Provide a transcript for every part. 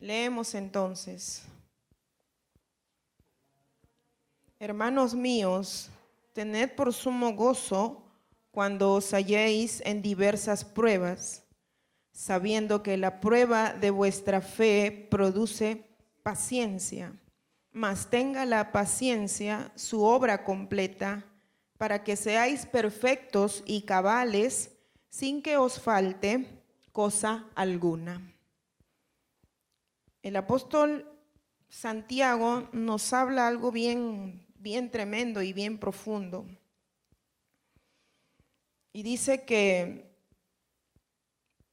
Leemos entonces. Hermanos míos, tened por sumo gozo cuando os halléis en diversas pruebas, sabiendo que la prueba de vuestra fe produce paciencia. Mas tenga la paciencia su obra completa, para que seáis perfectos y cabales, sin que os falte cosa alguna. El apóstol Santiago nos habla algo bien tremendo y bien profundo. Y dice que,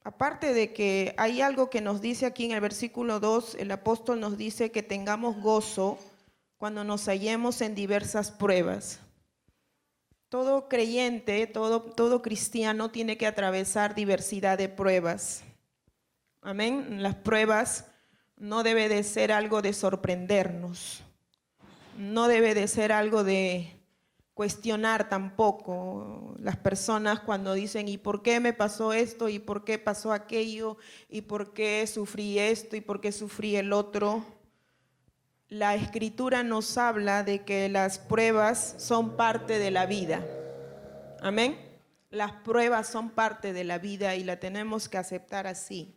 aparte de que hay algo que nos dice aquí en el versículo 2, el apóstol nos dice que tengamos gozo cuando nos hallemos en diversas pruebas. Todo creyente, todo cristiano tiene que atravesar diversidad de pruebas. Amén. Las pruebas no debe de ser algo de sorprendernos. No debe de ser algo de cuestionar tampoco. Las personas cuando dicen, ¿y por qué me pasó esto? ¿Y por qué pasó aquello? ¿Y por qué sufrí esto? ¿Y por qué sufrí el otro? La Escritura nos habla de que las pruebas son parte de la vida. Amén. Las pruebas son parte de la vida y la tenemos que aceptar así.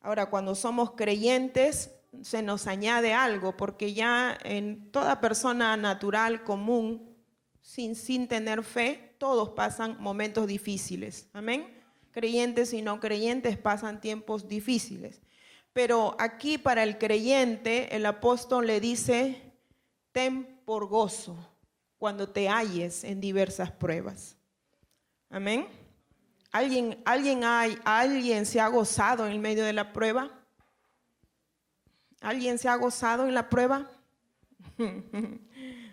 Ahora, cuando somos creyentes, se nos añade algo, porque ya en toda persona natural, común, sin tener fe, todos pasan momentos difíciles. Amén. Creyentes y no creyentes pasan tiempos difíciles. Pero aquí para el creyente, el apóstol le dice, ten por gozo cuando te halles en diversas pruebas. Amén. ¿Alguien se ha gozado en el medio de la prueba? ¿Alguien se ha gozado en la prueba?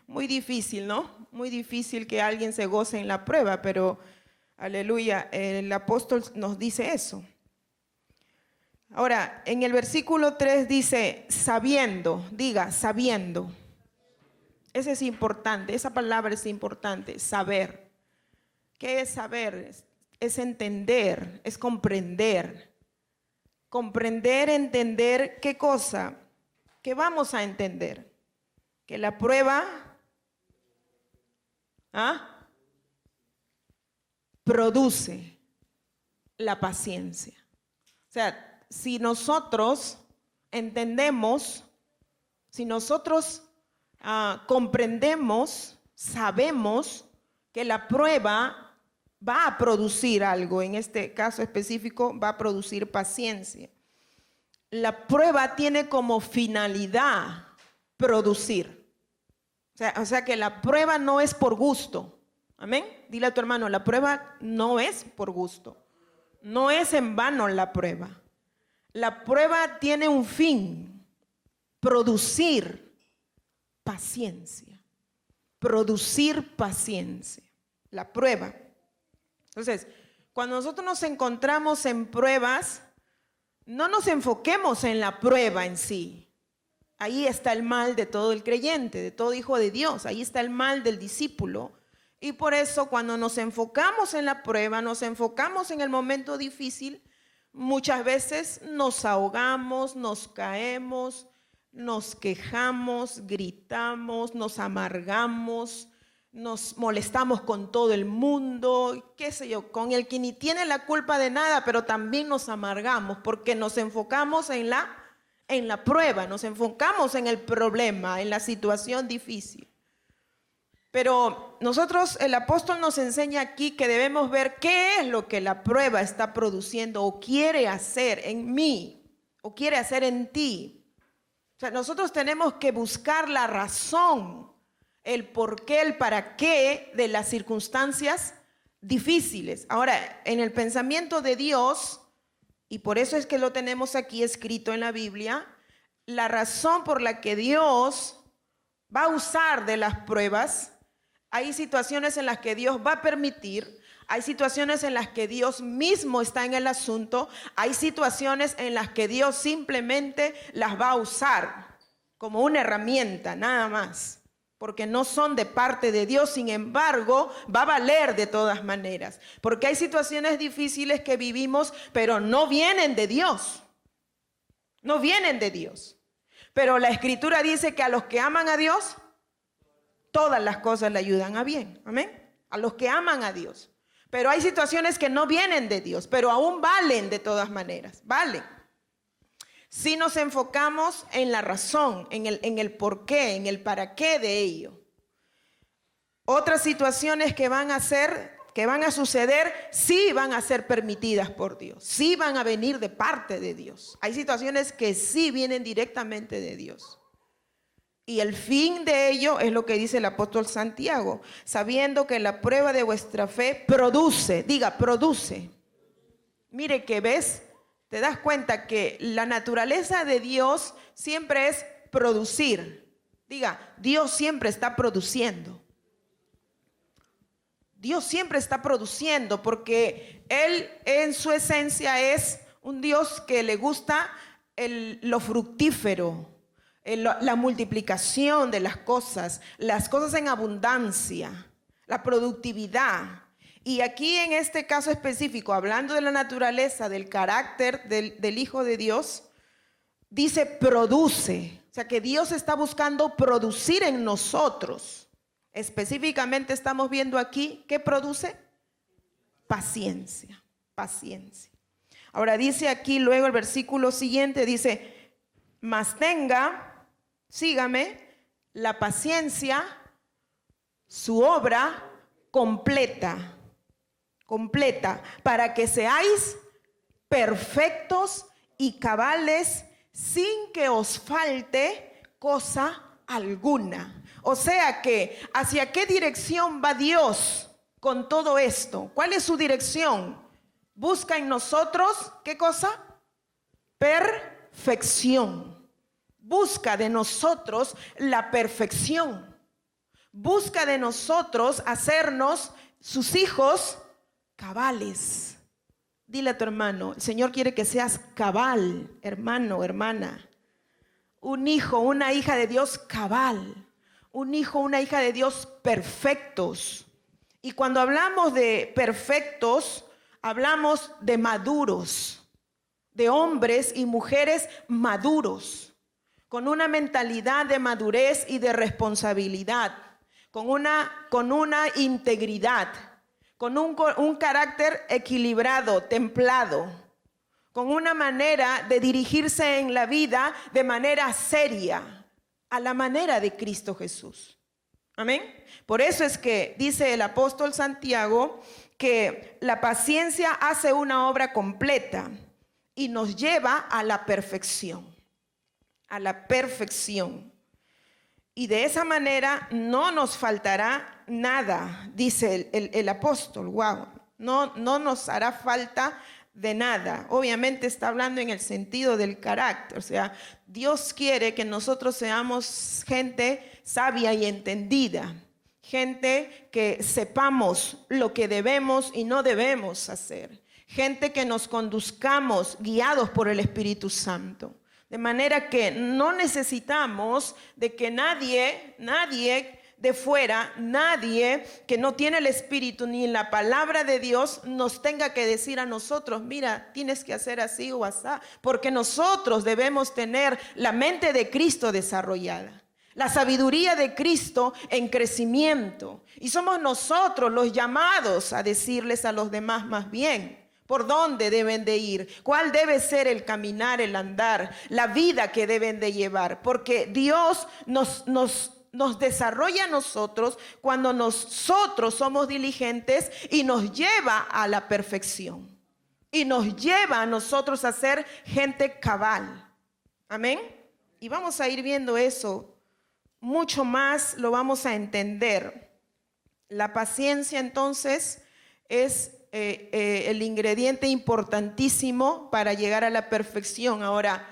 Muy difícil, ¿no? Muy difícil que alguien se goce en la prueba, pero aleluya, el apóstol nos dice eso. Ahora, en el versículo 3 dice, sabiendo, diga, sabiendo. Ese es importante, esa palabra es importante, saber. ¿Qué es saber? Es entender, es comprender. Comprender, entender, ¿qué cosa? ¿Qué vamos a entender? Que la prueba produce la paciencia. O sea, si nosotros entendemos, si nosotros comprendemos, sabemos que la prueba va a producir algo, en este caso específico va a producir paciencia. La prueba tiene como finalidad producir. O sea que la prueba no es por gusto. Amén. Dile a tu hermano, la prueba no es por gusto. No es en vano la prueba. La prueba tiene un fin, producir paciencia. Producir paciencia. La prueba. Entonces, cuando nosotros nos encontramos en pruebas, no nos enfoquemos en la prueba en sí. Ahí está el mal de todo el creyente, de todo hijo de Dios. Ahí está el mal del discípulo. Y por eso cuando nos enfocamos en la prueba, nos enfocamos en el momento difícil, muchas veces nos ahogamos, nos caemos, nos quejamos, gritamos, nos amargamos, nos molestamos con todo el mundo, qué sé yo, con el que ni tiene la culpa de nada, pero también nos amargamos porque nos enfocamos en la prueba, nos enfocamos en el problema, en la situación difícil. Pero nosotros, el apóstol nos enseña aquí que debemos ver qué es lo que la prueba está produciendo o quiere hacer en mí o quiere hacer en ti. O sea, nosotros tenemos que buscar la razón, el por qué, el para qué de las circunstancias difíciles. Ahora, en el pensamiento de Dios, y por eso es que lo tenemos aquí escrito en la Biblia, la razón por la que Dios va a usar de las pruebas, hay situaciones en las que Dios va a permitir, hay situaciones en las que Dios mismo está en el asunto, hay situaciones en las que Dios simplemente las va a usar como una herramienta, nada más, porque no son de parte de Dios, sin embargo, va a valer de todas maneras, porque hay situaciones difíciles que vivimos, pero no vienen de Dios. no vienen de Dios. Pero la Escritura dice que a los que aman a Dios, todas las cosas le ayudan a bien. Amén. A los que aman a Dios. Pero hay situaciones que no vienen de Dios, pero aún valen de todas maneras. Valen. Si nos enfocamos en la razón, en el por qué, en el para qué de ello. Otras situaciones que van a suceder, sí van a ser permitidas por Dios. Sí van a venir de parte de Dios. Hay situaciones que sí vienen directamente de Dios. Y el fin de ello es lo que dice el apóstol Santiago, sabiendo que la prueba de vuestra fe produce, diga, produce. Mire que ves, te das cuenta que la naturaleza de Dios siempre es producir. Diga, Dios siempre está produciendo. Dios siempre está produciendo porque Él en su esencia es un Dios que le gusta lo fructífero. La multiplicación de las cosas en abundancia, la productividad. Y aquí en este caso específico, hablando de la naturaleza, del carácter del Hijo de Dios, dice produce. O sea que Dios está buscando producir en nosotros. Específicamente estamos viendo aquí, ¿qué produce? Paciencia, paciencia. Ahora dice aquí luego el versículo siguiente, dice, mas tenga... sígame, la paciencia, su obra completa, para que seáis perfectos y cabales sin que os falte cosa alguna. O sea que, ¿hacia qué dirección va Dios con todo esto? ¿Cuál es su dirección? Busca en nosotros, ¿qué cosa? Perfección. Busca de nosotros la perfección. Busca de nosotros hacernos sus hijos cabales. Dile a tu hermano, el Señor quiere que seas cabal, hermano, hermana. Un hijo, una hija de Dios cabal. Un hijo, una hija de Dios perfectos. Y cuando hablamos de perfectos, hablamos de maduros, de hombres y mujeres maduros, con una mentalidad de madurez y de responsabilidad, con una integridad, con un carácter equilibrado, templado, con una manera de dirigirse en la vida de manera seria, a la manera de Cristo Jesús. Amén. Por eso es que dice el apóstol Santiago que la paciencia hace una obra completa y nos lleva a la perfección. A la perfección. Y de esa manera no nos faltará nada, dice el apóstol. Wow, no nos hará falta de nada. Obviamente está hablando en el sentido del carácter. O sea, Dios quiere que nosotros seamos gente sabia y entendida. Gente que sepamos lo que debemos y no debemos hacer. Gente que nos conduzcamos guiados por el Espíritu Santo. De manera que no necesitamos de que nadie de fuera, nadie que no tiene el Espíritu ni la palabra de Dios nos tenga que decir a nosotros, mira, tienes que hacer así o así, porque nosotros debemos tener la mente de Cristo desarrollada, la sabiduría de Cristo en crecimiento, y somos nosotros los llamados a decirles a los demás más bien por dónde deben de ir, cuál debe ser el caminar, el andar, la vida que deben de llevar, porque Dios nos desarrolla a nosotros cuando nosotros somos diligentes y nos lleva a la perfección y nos lleva a nosotros a ser gente cabal. Amén. Y vamos a ir viendo eso mucho más, lo vamos a entender. La paciencia entonces es el ingrediente importantísimo para llegar a la perfección. Ahora,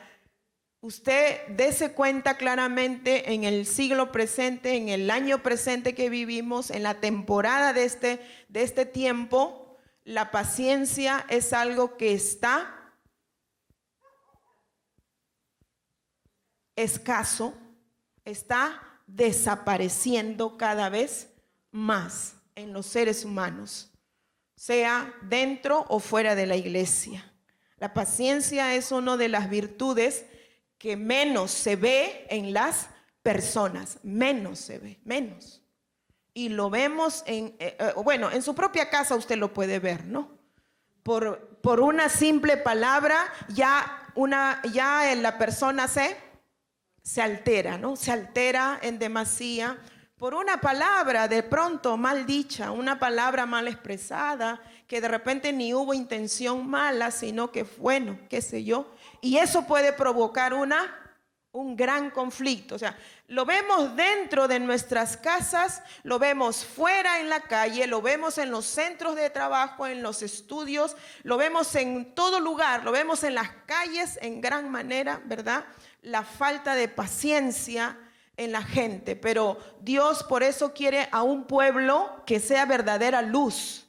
usted dése cuenta claramente en el siglo presente, en el año presente que vivimos, en la temporada de este tiempo, la paciencia es algo que está escaso, está desapareciendo cada vez más en los seres humanos, sea dentro o fuera de la iglesia. La paciencia es una de las virtudes que menos se ve en las personas, menos se ve, menos. Y lo vemos en su propia casa usted lo puede ver, ¿no? Por una simple palabra ya la persona se altera, ¿no? Se altera en demasía por una palabra de pronto mal dicha, una palabra mal expresada, que de repente ni hubo intención mala, sino que bueno, qué sé yo. Y eso puede provocar un gran conflicto. O sea, lo vemos dentro de nuestras casas, lo vemos fuera en la calle, lo vemos en los centros de trabajo, en los estudios, lo vemos en todo lugar, lo vemos en las calles en gran manera, ¿verdad? La falta de paciencia en la gente. Pero Dios por eso quiere a un pueblo que sea verdadera luz.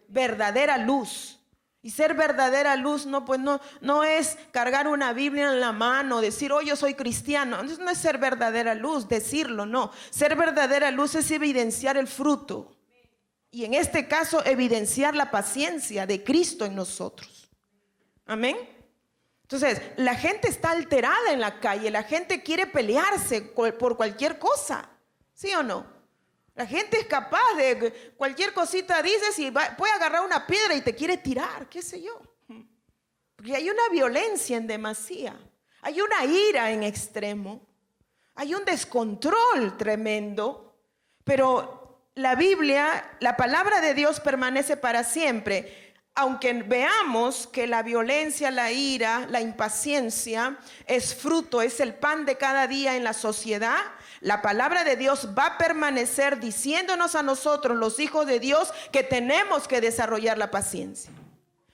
Verdadera luz. Y ser verdadera luz no es cargar una Biblia en la mano, decir, oh, yo soy cristiano. No es ser verdadera luz, decirlo, no. Ser verdadera luz es evidenciar el fruto. Y en este caso, evidenciar la paciencia de Cristo en nosotros. Amén. Entonces, la gente está alterada en la calle, la gente quiere pelearse por cualquier cosa, ¿sí o no? La gente es capaz de cualquier cosita dices y puede agarrar una piedra y te quiere tirar, qué sé yo. Porque hay una violencia en demasía, hay una ira en extremo, hay un descontrol tremendo, pero la Biblia, la palabra de Dios permanece para siempre. Aunque veamos que la violencia, la ira, la impaciencia es fruto, es el pan de cada día en la sociedad, la palabra de Dios va a permanecer diciéndonos a nosotros, los hijos de Dios, que tenemos que desarrollar la paciencia.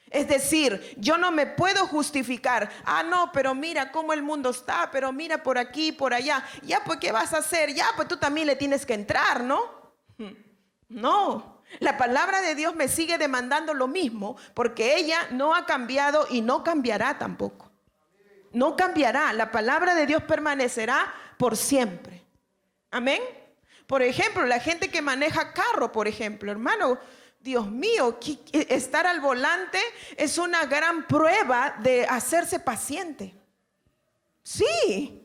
Es decir, yo no me puedo justificar. No, pero mira cómo el mundo está, pero mira por aquí, por allá. Ya, pues, ¿qué vas a hacer? Ya, pues tú también le tienes que entrar, ¿no? No. La palabra de Dios me sigue demandando lo mismo, porque ella no ha cambiado y no cambiará tampoco. No cambiará. La palabra de Dios permanecerá por siempre. Amén. Por ejemplo, la gente que maneja carro, por ejemplo, hermano, Dios mío, estar al volante es una gran prueba de hacerse paciente. Sí.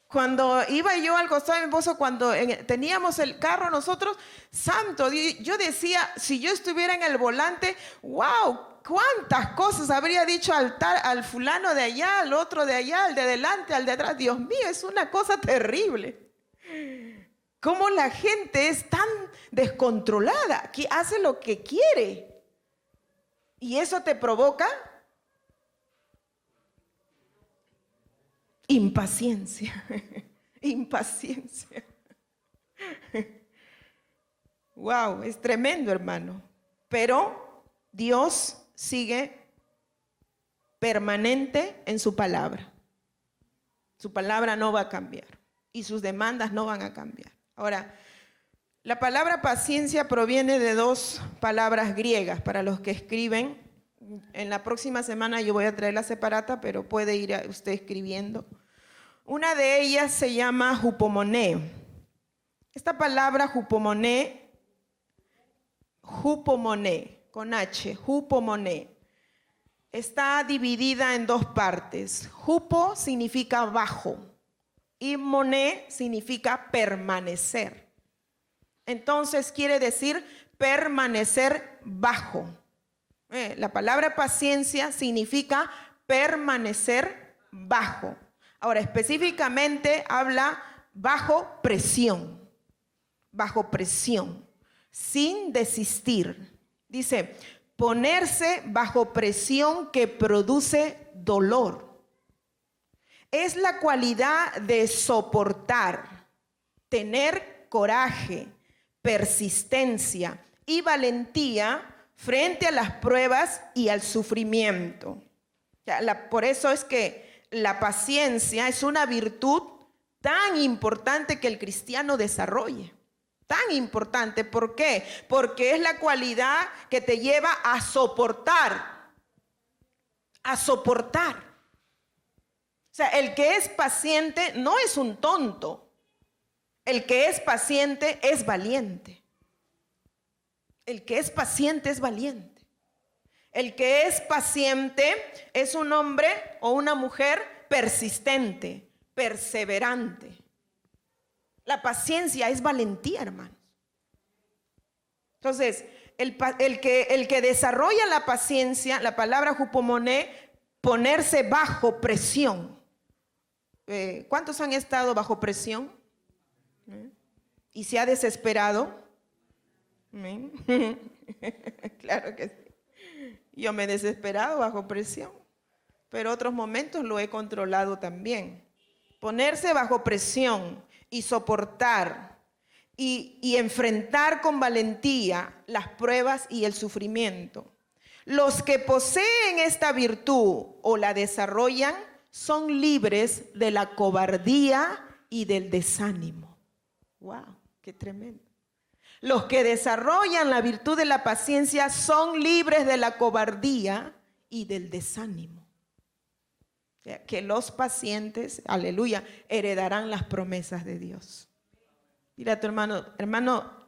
Cuando iba yo al costado de mi esposo, cuando teníamos el carro nosotros, santo, yo decía, si yo estuviera en el volante, wow, cuántas cosas habría dicho al fulano de allá, al otro de allá, al de adelante, al de atrás. Dios mío, es una cosa terrible. Cómo la gente es tan descontrolada, que hace lo que quiere. Y eso te provoca impaciencia. Impaciencia. Wow, es tremendo, hermano. Pero Dios sigue permanente en su palabra. Su palabra no va a cambiar y sus demandas no van a cambiar. Ahora, la palabra paciencia proviene de dos palabras griegas. Para los que escriben, en la próxima semana yo voy a traer la separata, pero puede ir usted escribiendo. Una de ellas se llama hupomoné. Esta palabra hupomoné, con H, hupomoné, está dividida en dos partes. Hupo significa bajo y moné significa permanecer. Entonces quiere decir permanecer bajo. La palabra paciencia significa permanecer bajo. Ahora, específicamente habla bajo presión, sin desistir. Dice, ponerse bajo presión que produce dolor. Es la cualidad de soportar, tener coraje, persistencia y valentía frente a las pruebas y al sufrimiento. Por eso es que la paciencia es una virtud tan importante que el cristiano desarrolle. Tan importante. ¿Por qué? Porque es la cualidad que te lleva a soportar. A soportar. O sea, el que es paciente no es un tonto. El que es paciente es valiente. El que es paciente es valiente. El que es paciente es un hombre o una mujer persistente, perseverante. La paciencia es valentía, hermanos. Entonces, el que desarrolla la paciencia, la palabra hupomoné, ponerse bajo presión. ¿Cuántos han estado bajo presión? ¿Y se ha desesperado? Claro que sí. Yo me he desesperado bajo presión, pero otros momentos lo he controlado también. Ponerse bajo presión y soportar y enfrentar con valentía las pruebas y el sufrimiento. Los que poseen esta virtud o la desarrollan son libres de la cobardía y del desánimo. ¡Wow! ¡Qué tremendo! Los que desarrollan la virtud de la paciencia son libres de la cobardía y del desánimo. O sea, que los pacientes, aleluya, heredarán las promesas de Dios. Dile a tu hermano,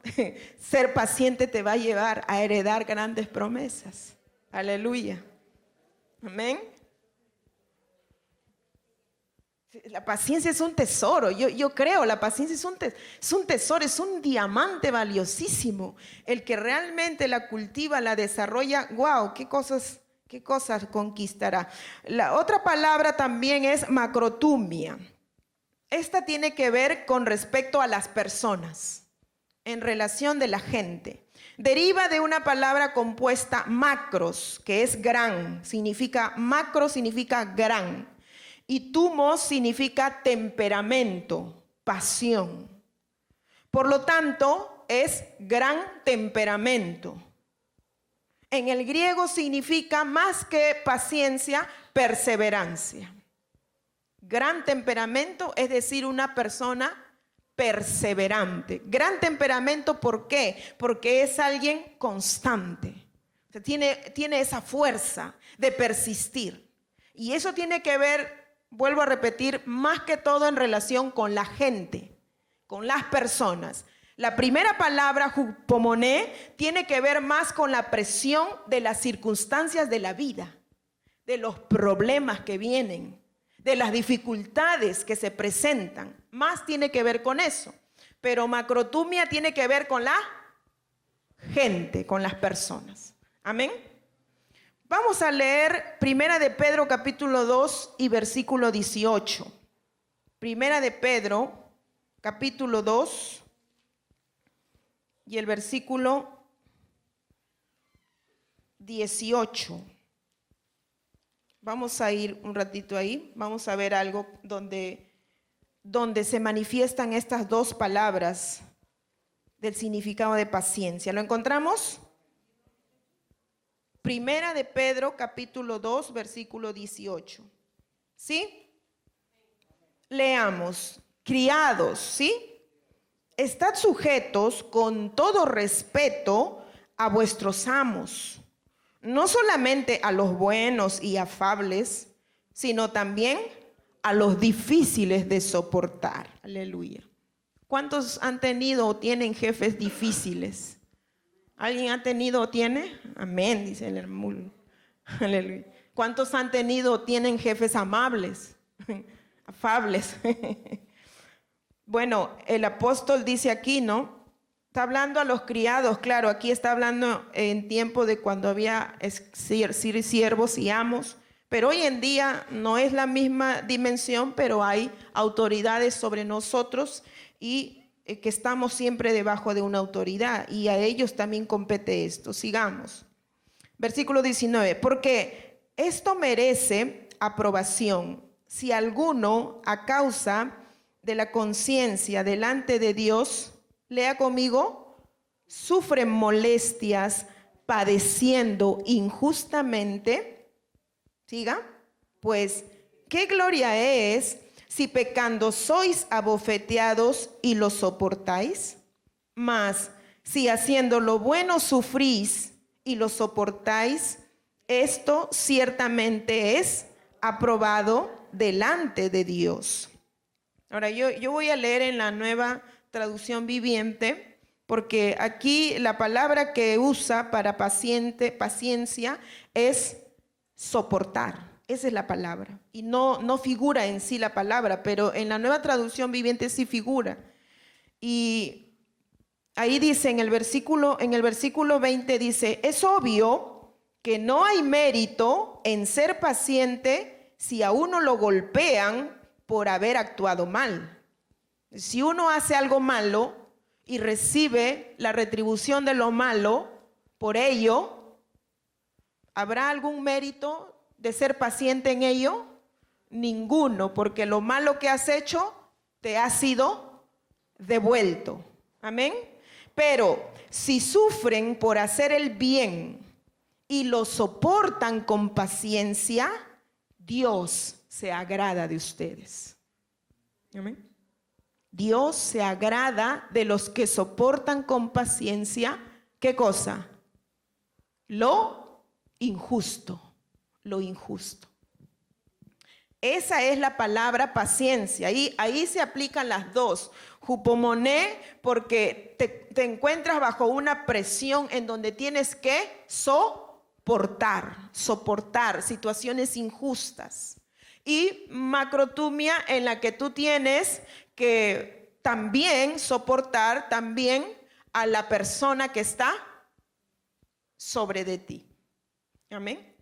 ser paciente te va a llevar a heredar grandes promesas. Aleluya. Amén. La paciencia es un tesoro, yo creo, la paciencia es un tesoro, es un diamante valiosísimo. El que realmente la cultiva, la desarrolla, wow, qué cosas conquistará. La otra palabra también es macrotumia. Esta tiene que ver con respecto a las personas, en relación de la gente. Deriva de una palabra compuesta macros, que es gran, macro significa gran. Y tumos significa temperamento, pasión. Por lo tanto, es gran temperamento. En el griego significa más que paciencia, perseverancia. Gran temperamento es decir, una persona perseverante. Gran temperamento, ¿por qué? Porque es alguien constante. O sea, tiene esa fuerza de persistir. Y eso tiene que ver, vuelvo a repetir, más que todo en relación con la gente, con las personas. La primera palabra, hupomoné, tiene que ver más con la presión de las circunstancias de la vida, de los problemas que vienen, de las dificultades que se presentan. Más tiene que ver con eso. Pero macrotumia tiene que ver con la gente, con las personas. Amén. Vamos a leer Primera de Pedro capítulo 2 y versículo 18. Primera de Pedro capítulo 2 y el versículo 18. Vamos a ir un ratito ahí, vamos a ver algo donde se manifiestan estas dos palabras del significado de paciencia. ¿Lo encontramos? Primera de Pedro, capítulo 2, versículo 18. ¿Sí? Leamos. Criados, ¿sí? Estad sujetos con todo respeto a vuestros amos, no solamente a los buenos y afables, sino también a los difíciles de soportar. Aleluya. ¿Cuántos han tenido o tienen jefes difíciles? ¿Alguien ha tenido o tiene? Amén, dice el hermano. Aleluya. ¿Cuántos han tenido o tienen jefes amables? Afables. Bueno, el apóstol dice aquí, ¿no? Está hablando a los criados, claro, aquí está hablando en tiempo de cuando había siervos y amos, pero hoy en día no es la misma dimensión, pero hay autoridades sobre nosotros y que estamos siempre debajo de una autoridad y a ellos también compete esto. Sigamos. Versículo 19. Porque esto merece aprobación si alguno a causa de la conciencia delante de Dios, lea conmigo, sufre molestias padeciendo injustamente. Siga. Pues, ¿qué gloria es si pecando sois abofeteados y lo soportáis? Mas si haciendo lo bueno sufrís y lo soportáis, esto ciertamente es aprobado delante de Dios. Ahora yo voy a leer en la Nueva Traducción Viviente, porque aquí la palabra que usa para paciencia es soportar. Esa es la palabra. Y no figura en sí la palabra, pero en la Nueva Traducción Viviente sí figura. Y ahí dice en el versículo 20 dice, es obvio que no hay mérito en ser paciente si a uno lo golpean por haber actuado mal. Si uno hace algo malo y recibe la retribución de lo malo por ello, ¿habrá algún mérito de ser paciente en ello? Ninguno, porque lo malo que has hecho te ha sido devuelto. Amén. Pero si sufren por hacer el bien y lo soportan con paciencia, Dios se agrada de ustedes. Amén. Dios se agrada de los que soportan con paciencia, ¿qué cosa? Lo injusto, lo injusto. Esa es la palabra paciencia. Ahí se aplican las dos. Jupomoné, porque te encuentras bajo una presión en donde tienes que soportar situaciones injustas. Y macrotumia, en la que tú tienes que también soportar también a la persona que está sobre de ti. Amén.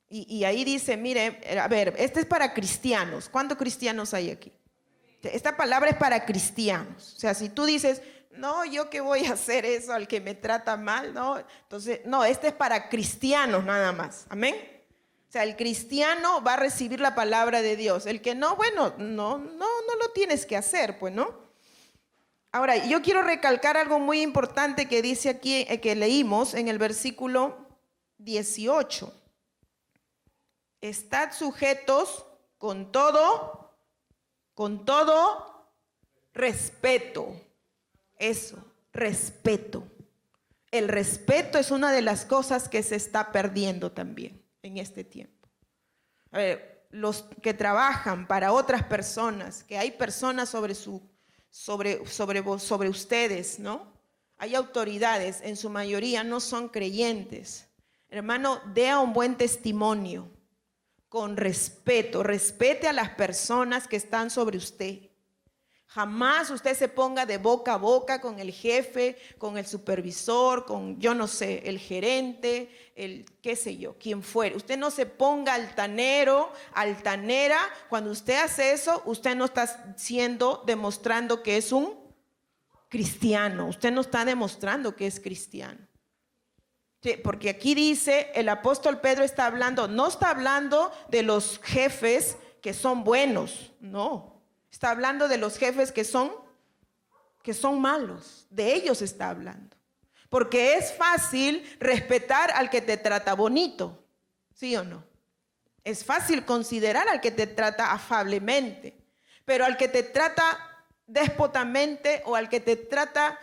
Y ahí dice, mire, a ver, este es para cristianos. ¿Cuántos cristianos hay aquí? Esta palabra es para cristianos. O sea, si tú dices, no, yo qué voy a hacer eso al que me trata mal, no. Entonces, no, este es para cristianos nada más. Amén. O sea, el cristiano va a recibir la palabra de Dios. El que no, bueno, no lo tienes que hacer, pues, ¿no? Ahora, yo quiero recalcar algo muy importante que dice aquí, que leímos en el versículo 18. Estad sujetos con todo respeto. Eso, respeto. El respeto es una de las cosas que se está perdiendo también en este tiempo. A ver, los que trabajan para otras personas, que hay personas sobre ustedes, ¿no? Hay autoridades, en su mayoría no son creyentes. Hermano, dé un buen testimonio. Con respeto, respete a las personas que están sobre usted. Jamás usted se ponga de boca a boca con el jefe, con el supervisor, con, yo no sé, el gerente, el qué sé yo, quien fuere. Usted no se ponga altanero, altanera. Cuando usted hace eso, usted no está demostrando que es un cristiano. Usted no está demostrando que es cristiano. Sí, porque aquí dice, el apóstol Pedro está hablando, no está hablando de los jefes que son buenos, no. Está hablando de los jefes que son malos. De ellos está hablando. Porque es fácil respetar al que te trata bonito, ¿sí o no? Es fácil considerar al que te trata afablemente. Pero al que te trata déspotamente o al que te trata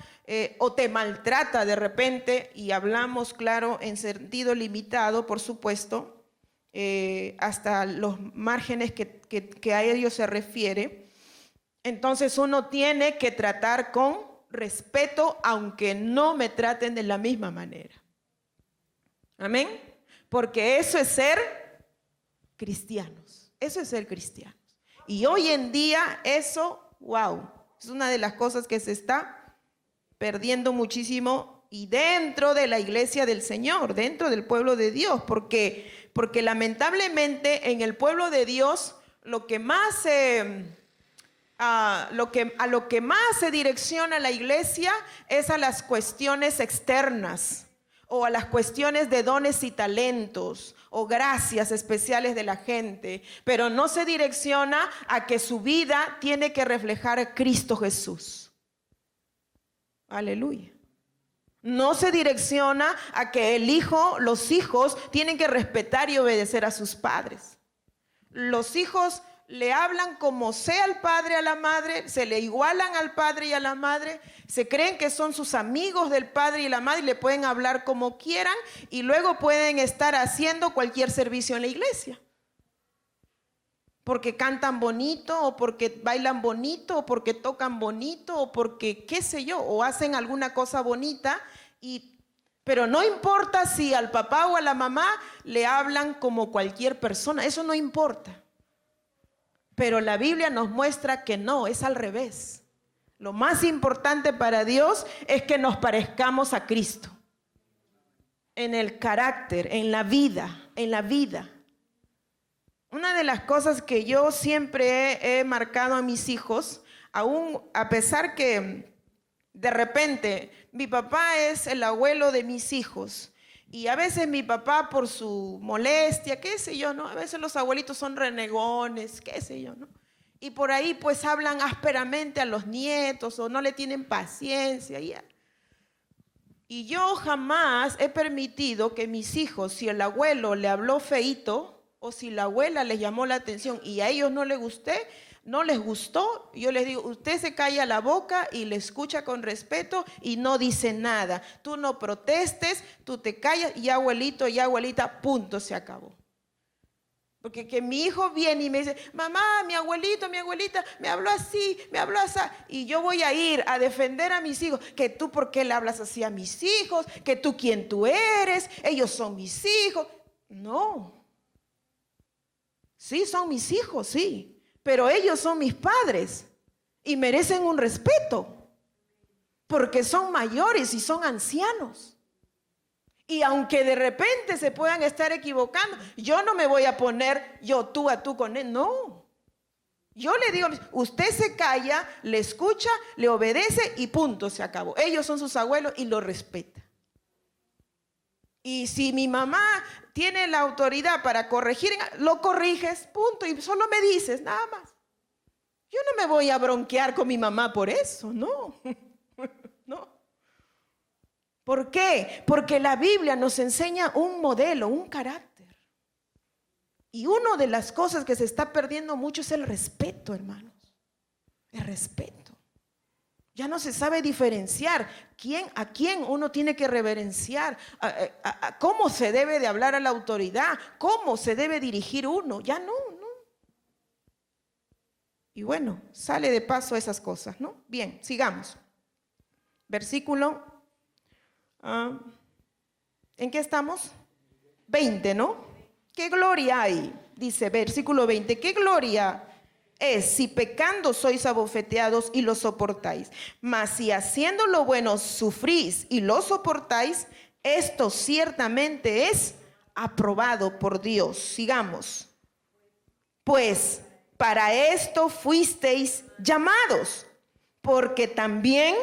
o te maltrata de repente, y hablamos, claro, en sentido limitado, por supuesto, hasta los márgenes que a ellos se refiere, entonces uno tiene que tratar con respeto, aunque no me traten de la misma manera. Amén. Porque eso es ser cristianos. Eso es ser cristianos. Y hoy en día eso, wow, es una de las cosas que se está perdiendo muchísimo, y dentro de la iglesia del Señor, dentro del pueblo de Dios, porque lamentablemente en el pueblo de Dios lo que más a lo que más se direcciona la iglesia es a las cuestiones externas o a las cuestiones de dones y talentos o gracias especiales de la gente, pero no se direcciona a que su vida tiene que reflejar a Cristo Jesús. Aleluya. No se direcciona a que los hijos tienen que respetar y obedecer a sus padres. Los hijos le hablan como sea al padre, a la madre, se le igualan al padre y a la madre, se creen que son sus amigos del padre y la madre y le pueden hablar como quieran y luego pueden estar haciendo cualquier servicio en la iglesia. Porque cantan bonito o porque bailan bonito o porque tocan bonito o porque qué sé yo, o hacen alguna cosa bonita, Pero no importa si al papá o a la mamá le hablan como cualquier persona, eso no importa. Pero la Biblia nos muestra que no, es al revés. Lo más importante para Dios es que nos parezcamos a Cristo. En el carácter, en la vida, en la vida. Una de las cosas que yo siempre he marcado a mis hijos, aún a pesar que de repente mi papá es el abuelo de mis hijos y a veces mi papá por su molestia, qué sé yo, ¿no? A veces los abuelitos son renegones, qué sé yo, ¿no? Y por ahí pues hablan ásperamente a los nietos o no le tienen paciencia. Y yo jamás he permitido que mis hijos, si el abuelo le habló feíto, o si la abuela les llamó la atención y a ellos no les gustó, yo les digo, usted se calla la boca y le escucha con respeto y no dice nada. Tú no protestes, tú te callas y abuelito y abuelita, punto, se acabó. Porque que mi hijo viene y me dice, mamá, mi abuelito, mi abuelita me habló así, y yo voy a ir a defender a mis hijos, que tú por qué le hablas así a mis hijos, que tú quién tú eres, ellos son mis hijos. No. Sí, son mis hijos, sí, pero ellos son mis padres y merecen un respeto porque son mayores y son ancianos. Y aunque de repente se puedan estar equivocando, yo no me voy a poner tú a tú con él, no. Yo le digo, usted se calla, le escucha, le obedece y punto, se acabó. Ellos son sus abuelos y lo respeta. Y si mi mamá tiene la autoridad para corregir, lo corriges, punto, y solo me dices, nada más. Yo no me voy a bronquear con mi mamá por eso, no, no. ¿Por qué? Porque la Biblia nos enseña un modelo, un carácter. Y una de las cosas que se está perdiendo mucho es el respeto, hermanos. El respeto. Ya no se sabe diferenciar a quién uno tiene que reverenciar, cómo se debe de hablar a la autoridad, cómo se debe dirigir uno. Ya no. Y bueno, sale de paso esas cosas, ¿no? Bien, sigamos. Versículo, ¿en qué estamos? 20, ¿no? ¿Qué gloria hay? Dice versículo 20, ¿qué gloria es si pecando sois abofeteados y lo soportáis? Mas si haciendo lo bueno sufrís y lo soportáis, esto ciertamente es aprobado por Dios. Sigamos. Pues para esto fuisteis llamados, porque también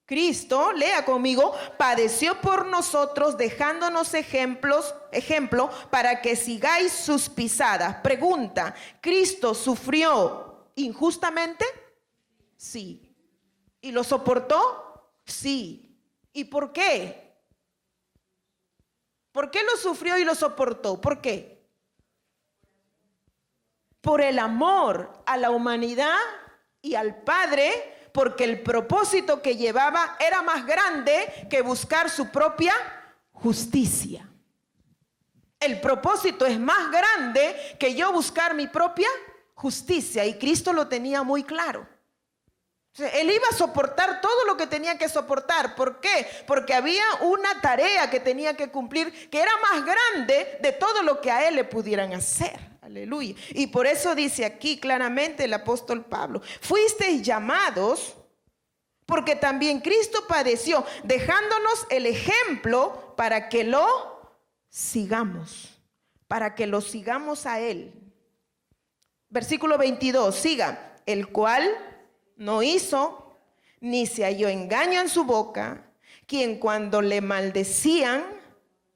Cristo, lea conmigo, padeció por nosotros, dejándonos ejemplo para que sigáis sus pisadas. Pregunta, ¿Cristo sufrió injustamente? Sí. ¿Y lo soportó? Sí. ¿Y por qué? ¿Por qué lo sufrió y lo soportó? ¿Por qué? Por el amor a la humanidad y al Padre, porque el propósito que llevaba era más grande que buscar su propia justicia. El propósito es más grande que yo buscar mi propia justicia, y Cristo lo tenía muy claro. O sea, él iba a soportar todo lo que tenía que soportar. ¿Por qué? Porque había una tarea que tenía que cumplir que era más grande de todo lo que a él le pudieran hacer. Aleluya. Y por eso dice aquí claramente el apóstol Pablo, fuisteis llamados porque también Cristo padeció, dejándonos el ejemplo para que lo sigamos, para que lo sigamos a él. Versículo 22, siga, el cual no hizo, ni se halló engaño en su boca, quien cuando le maldecían,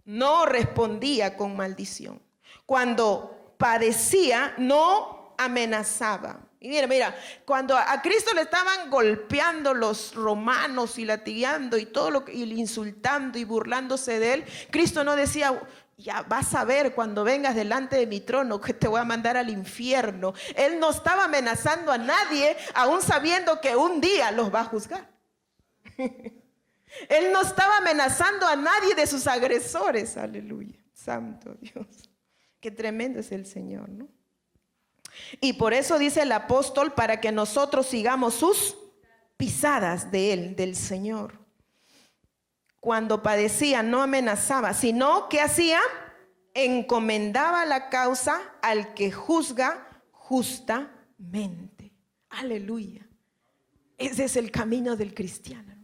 no respondía con maldición. Cuando padecía, no amenazaba. Y mira, cuando a Cristo le estaban golpeando los romanos y latigando y todo lo que, y insultando y burlándose de él, Cristo no decía, ya vas a ver cuando vengas delante de mi trono que te voy a mandar al infierno. Él no estaba amenazando a nadie, aún sabiendo que un día los va a juzgar. Él no estaba amenazando a nadie de sus agresores. Aleluya, santo Dios. Qué tremendo es el Señor, ¿no? Y por eso dice el apóstol, para que nosotros sigamos sus pisadas de él, del Señor. cuando padecía, no amenazaba, sino ¿qué hacía? Encomendaba la causa al que juzga justamente. Aleluya. Ese es el camino del cristiano.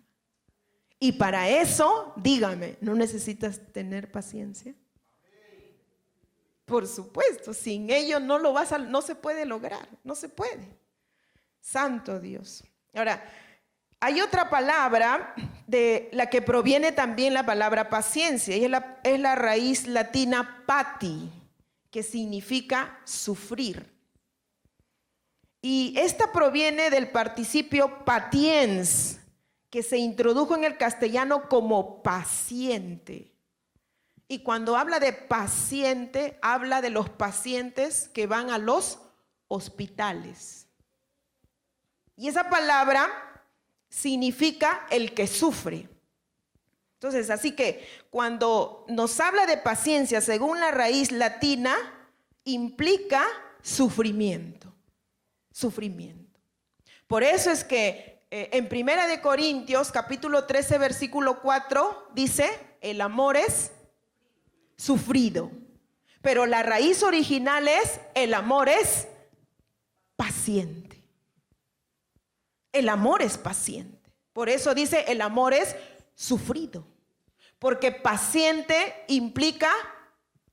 Y para eso, dígame, ¿no necesitas tener paciencia? Por supuesto, sin ello no se puede lograr, no se puede. Santo Dios. Ahora, hay otra palabra de la que proviene también la palabra paciencia, y es la raíz latina pati, que significa sufrir. Y esta proviene del participio patiens, que se introdujo en el castellano como paciente. Y cuando habla de paciente, habla de los pacientes que van a los hospitales. Y esa palabra significa el que sufre. Entonces, así que cuando nos habla de paciencia, según la raíz latina, implica sufrimiento. Sufrimiento. Por eso es que en 1 Corintios, capítulo 13, versículo 4, dice, el amor es sufrido. Pero la raíz original es, el amor es paciente. El amor es paciente. Por eso dice, el amor es sufrido. Porque paciente implica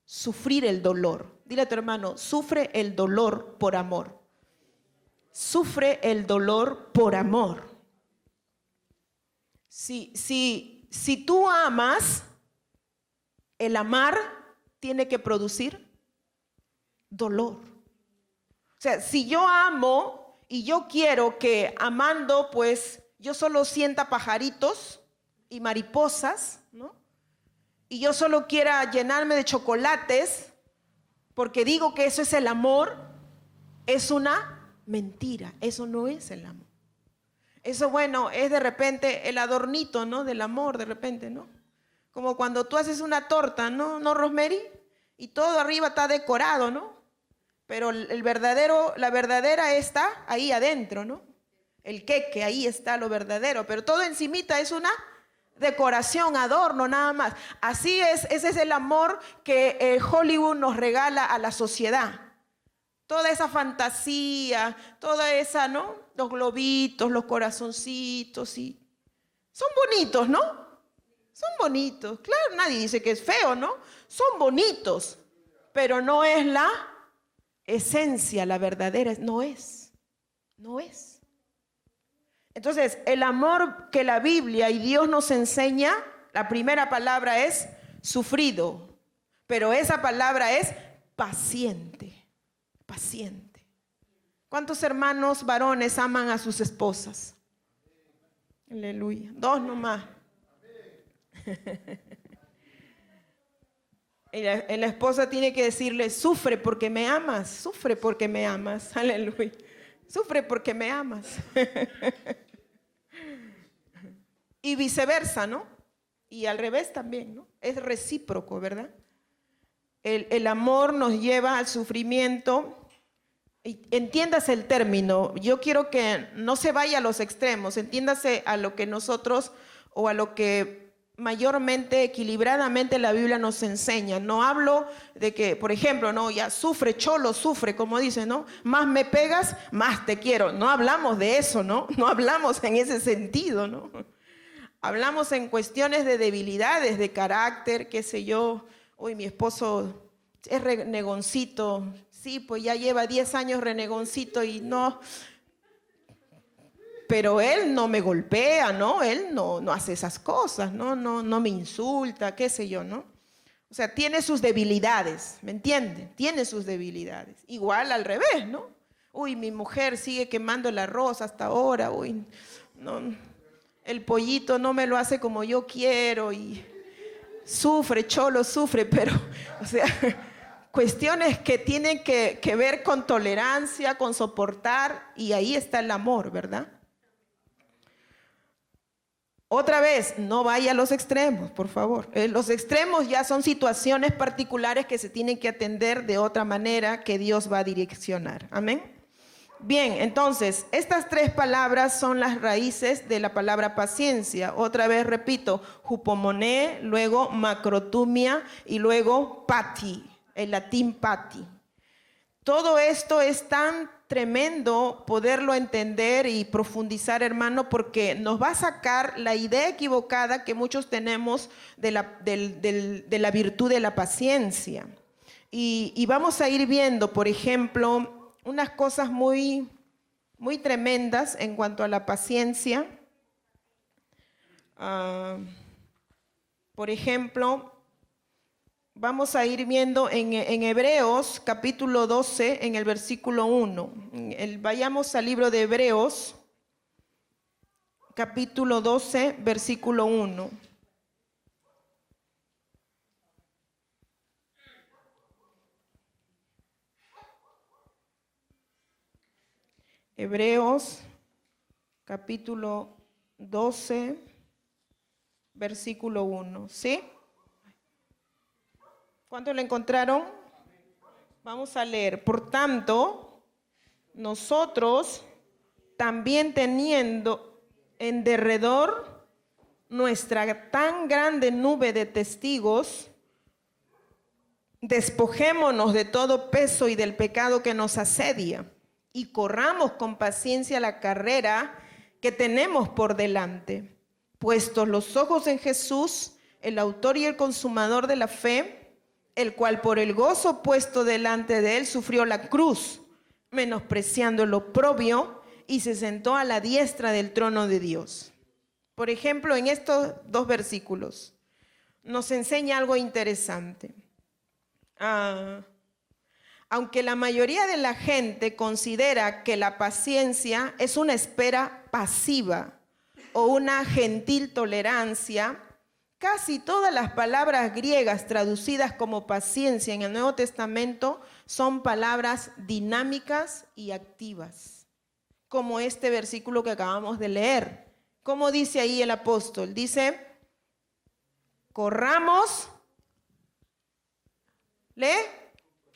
sufrir el dolor. Dile a tu hermano, sufre el dolor por amor. Sufre el dolor por amor. Si tú amas, el amar tiene que producir dolor. O sea, si yo amo y yo quiero que amando, pues yo solo sienta pajaritos y mariposas, ¿no? Y yo solo quiera llenarme de chocolates, porque digo que eso es el amor, es una mentira. Eso no es el amor. Eso, bueno, es de repente el adornito, ¿no? Del amor, de repente, ¿no? Como cuando tú haces una torta, ¿no? ¿No, Rosemary? Y todo arriba está decorado, ¿no? Pero la verdadera está ahí adentro, ¿no? El queque, ahí está lo verdadero. Pero todo encimita es una decoración, adorno, nada más. Así es, ese es el amor que Hollywood nos regala a la sociedad. Toda esa fantasía, toda esa, ¿no? Los globitos, los corazoncitos, y son bonitos, ¿no? Son bonitos. Claro, nadie dice que es feo, ¿no? Son bonitos, pero no es la esencia, la verdadera, no es. Entonces, el amor que la Biblia y Dios nos enseña, la primera palabra es sufrido, pero esa palabra es paciente. Paciente. ¿Cuántos hermanos varones aman a sus esposas? Aleluya. 2 nomás. Y la esposa tiene que decirle, sufre porque me amas, sufre porque me amas. Aleluya. Sufre porque me amas. Y viceversa, ¿no? Y al revés también, ¿no? Es recíproco, ¿verdad? El amor nos lleva al sufrimiento. Entiéndase el término. Yo quiero que no se vaya a los extremos. Entiéndase a lo que nosotros o a lo que mayormente, equilibradamente la Biblia nos enseña. No hablo de que, por ejemplo, no, ya sufre, cholo, sufre, como dice, ¿no? Más me pegas, más te quiero. No hablamos de eso, ¿no? No hablamos en ese sentido, ¿no? Hablamos en cuestiones de debilidades, de carácter, qué sé yo. Uy, mi esposo es renegoncito. Sí, pues ya lleva 10 años renegoncito y no. Pero él no me golpea, ¿no? Él no hace esas cosas, no me insulta, qué sé yo, ¿no? O sea, tiene sus debilidades, ¿me entienden? Tiene sus debilidades. Igual al revés, ¿no? Uy, mi mujer sigue quemando el arroz hasta ahora, uy, no, el pollito no me lo hace como yo quiero y sufre, cholo, sufre, pero, o sea, cuestiones que tienen que ver con tolerancia, con soportar, y ahí está el amor, ¿verdad? Otra vez, no vaya a los extremos, por favor. Los extremos ya son situaciones particulares que se tienen que atender de otra manera que Dios va a direccionar. Amén. Bien, entonces, estas tres palabras son las raíces de la palabra paciencia. Otra vez repito, hupomoné, luego macrotumia y luego pati, el latín pati. Todo esto es tan tremendo poderlo entender y profundizar, hermano, porque nos va a sacar la idea equivocada que muchos tenemos de la virtud de la paciencia. Y vamos a ir viendo, por ejemplo, unas cosas muy, muy tremendas en cuanto a la paciencia. Por ejemplo, vamos a ir viendo en Hebreos capítulo 12, en el versículo 1. Vayamos al libro de Hebreos, capítulo 12, versículo 1. Hebreos, capítulo 12, versículo 1. ¿Sí? ¿Cuántos lo encontraron? Vamos a leer. Por tanto, nosotros también teniendo en derredor nuestra tan grande nube de testigos, despojémonos de todo peso y del pecado que nos asedia y corramos con paciencia la carrera que tenemos por delante, puestos los ojos en Jesús, el autor y el consumador de la fe, el cual por el gozo puesto delante de él sufrió la cruz, menospreciando el oprobio, y se sentó a la diestra del trono de Dios. Por ejemplo, en estos dos versículos nos enseña algo interesante. Aunque la mayoría de la gente considera que la paciencia es una espera pasiva o una gentil tolerancia, casi todas las palabras griegas traducidas como paciencia en el Nuevo Testamento son palabras dinámicas y activas, como este versículo que acabamos de leer. ¿Cómo dice ahí el apóstol? Dice, corramos,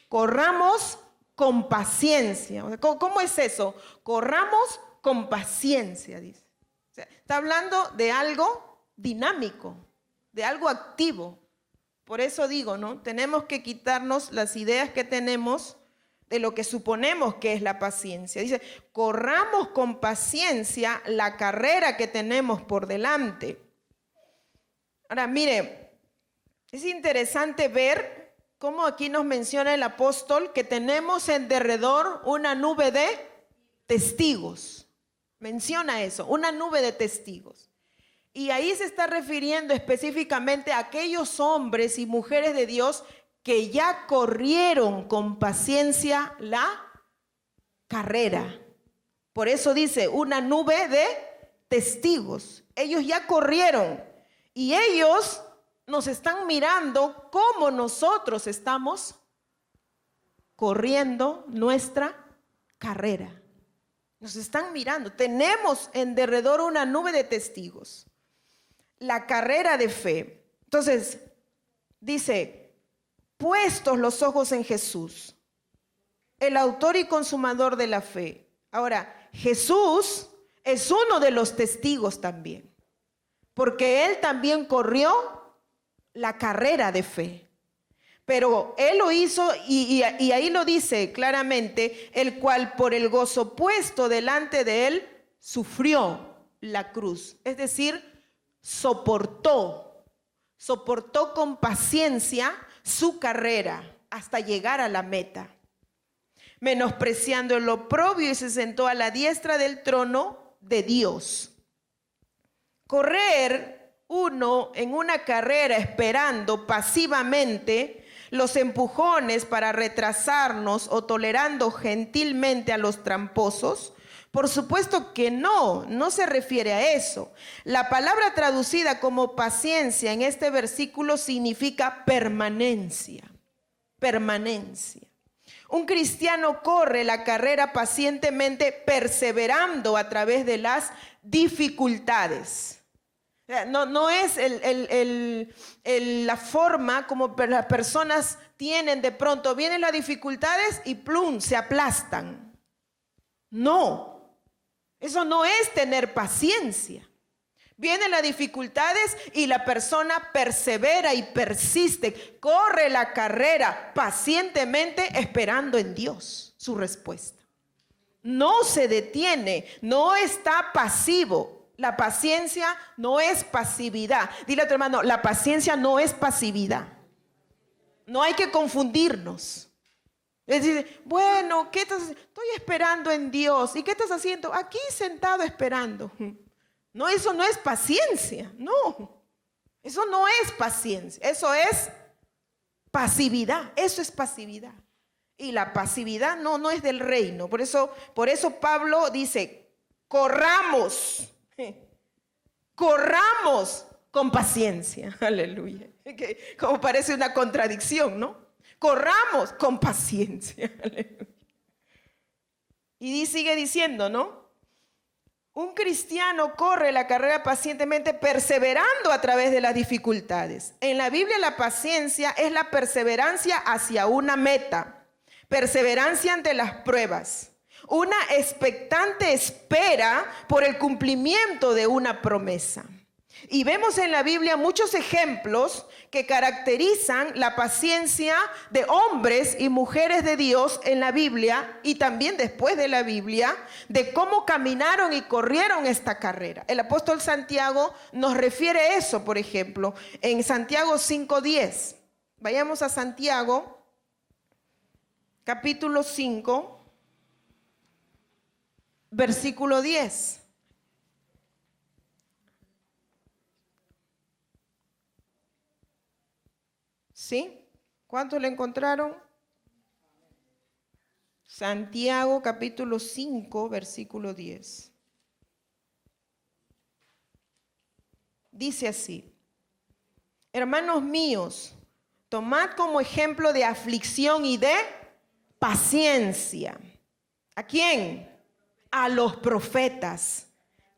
corramos con paciencia. ¿Cómo es eso? Corramos con paciencia, dice. O sea, está hablando de algo dinámico, de algo activo. Por eso digo, ¿no? Tenemos que quitarnos las ideas que tenemos de lo que suponemos que es la paciencia. Dice, corramos con paciencia la carrera que tenemos por delante. Ahora, mire, es interesante ver cómo aquí nos menciona el apóstol que tenemos en derredor una nube de testigos. Menciona eso, una nube de testigos. Y ahí se está refiriendo específicamente a aquellos hombres y mujeres de Dios que ya corrieron con paciencia la carrera. Por eso dice, una nube de testigos. Ellos ya corrieron y ellos nos están mirando cómo nosotros estamos corriendo nuestra carrera. Nos están mirando. Tenemos en derredor una nube de testigos. La carrera de fe. Entonces, dice, puestos los ojos en Jesús, el autor y consumador de la fe. Ahora, Jesús es uno de los testigos también, porque él también corrió la carrera de fe. Pero él lo hizo y ahí lo dice claramente, el cual por el gozo puesto delante de él sufrió la cruz. Es decir, soportó con paciencia su carrera hasta llegar a la meta. Menospreciando el oprobio y se sentó a la diestra del trono de Dios. Correr uno en una carrera esperando pasivamente los empujones para retrasarnos o tolerando gentilmente a los tramposos, por supuesto que no se refiere a eso. La palabra traducida como paciencia en este versículo significa permanencia, permanencia. Un cristiano corre la carrera pacientemente, perseverando a través de las dificultades. No es la forma como las personas tienen de pronto. Vienen las dificultades y plum, se aplastan. No, eso no es tener paciencia. Vienen las dificultades y la persona persevera y persiste, corre la carrera pacientemente esperando en Dios su respuesta. No se detiene, no está pasivo. La paciencia no es pasividad. Dile a tu hermano, la paciencia no es pasividad. No hay que confundirnos. Es decir, bueno, ¿qué estás haciendo? Estoy esperando en Dios. ¿Y qué estás haciendo? Aquí sentado esperando. No, eso no es paciencia. No, eso no es paciencia. Eso es pasividad. Eso es pasividad. Y la pasividad no es del reino. Por eso Pablo dice, corramos con paciencia. Aleluya. Que como parece una contradicción, ¿no? Corramos con paciencia. Aleluya. Y sigue diciendo, ¿no? Un cristiano corre la carrera pacientemente, perseverando a través de las dificultades. En la Biblia la paciencia es la perseverancia hacia una meta, perseverancia ante las pruebas, una expectante espera por el cumplimiento de una promesa. Y vemos en la Biblia muchos ejemplos que caracterizan la paciencia de hombres y mujeres de Dios en la Biblia y también después de la Biblia, de cómo caminaron y corrieron esta carrera. El apóstol Santiago nos refiere eso, por ejemplo, en Santiago 5:10. Vayamos a Santiago, capítulo 5, versículo 10. ¿Sí? ¿Cuántos le encontraron? Santiago capítulo 5, versículo 10. Dice así: hermanos míos, tomad como ejemplo de aflicción y de paciencia. ¿A quién? A los profetas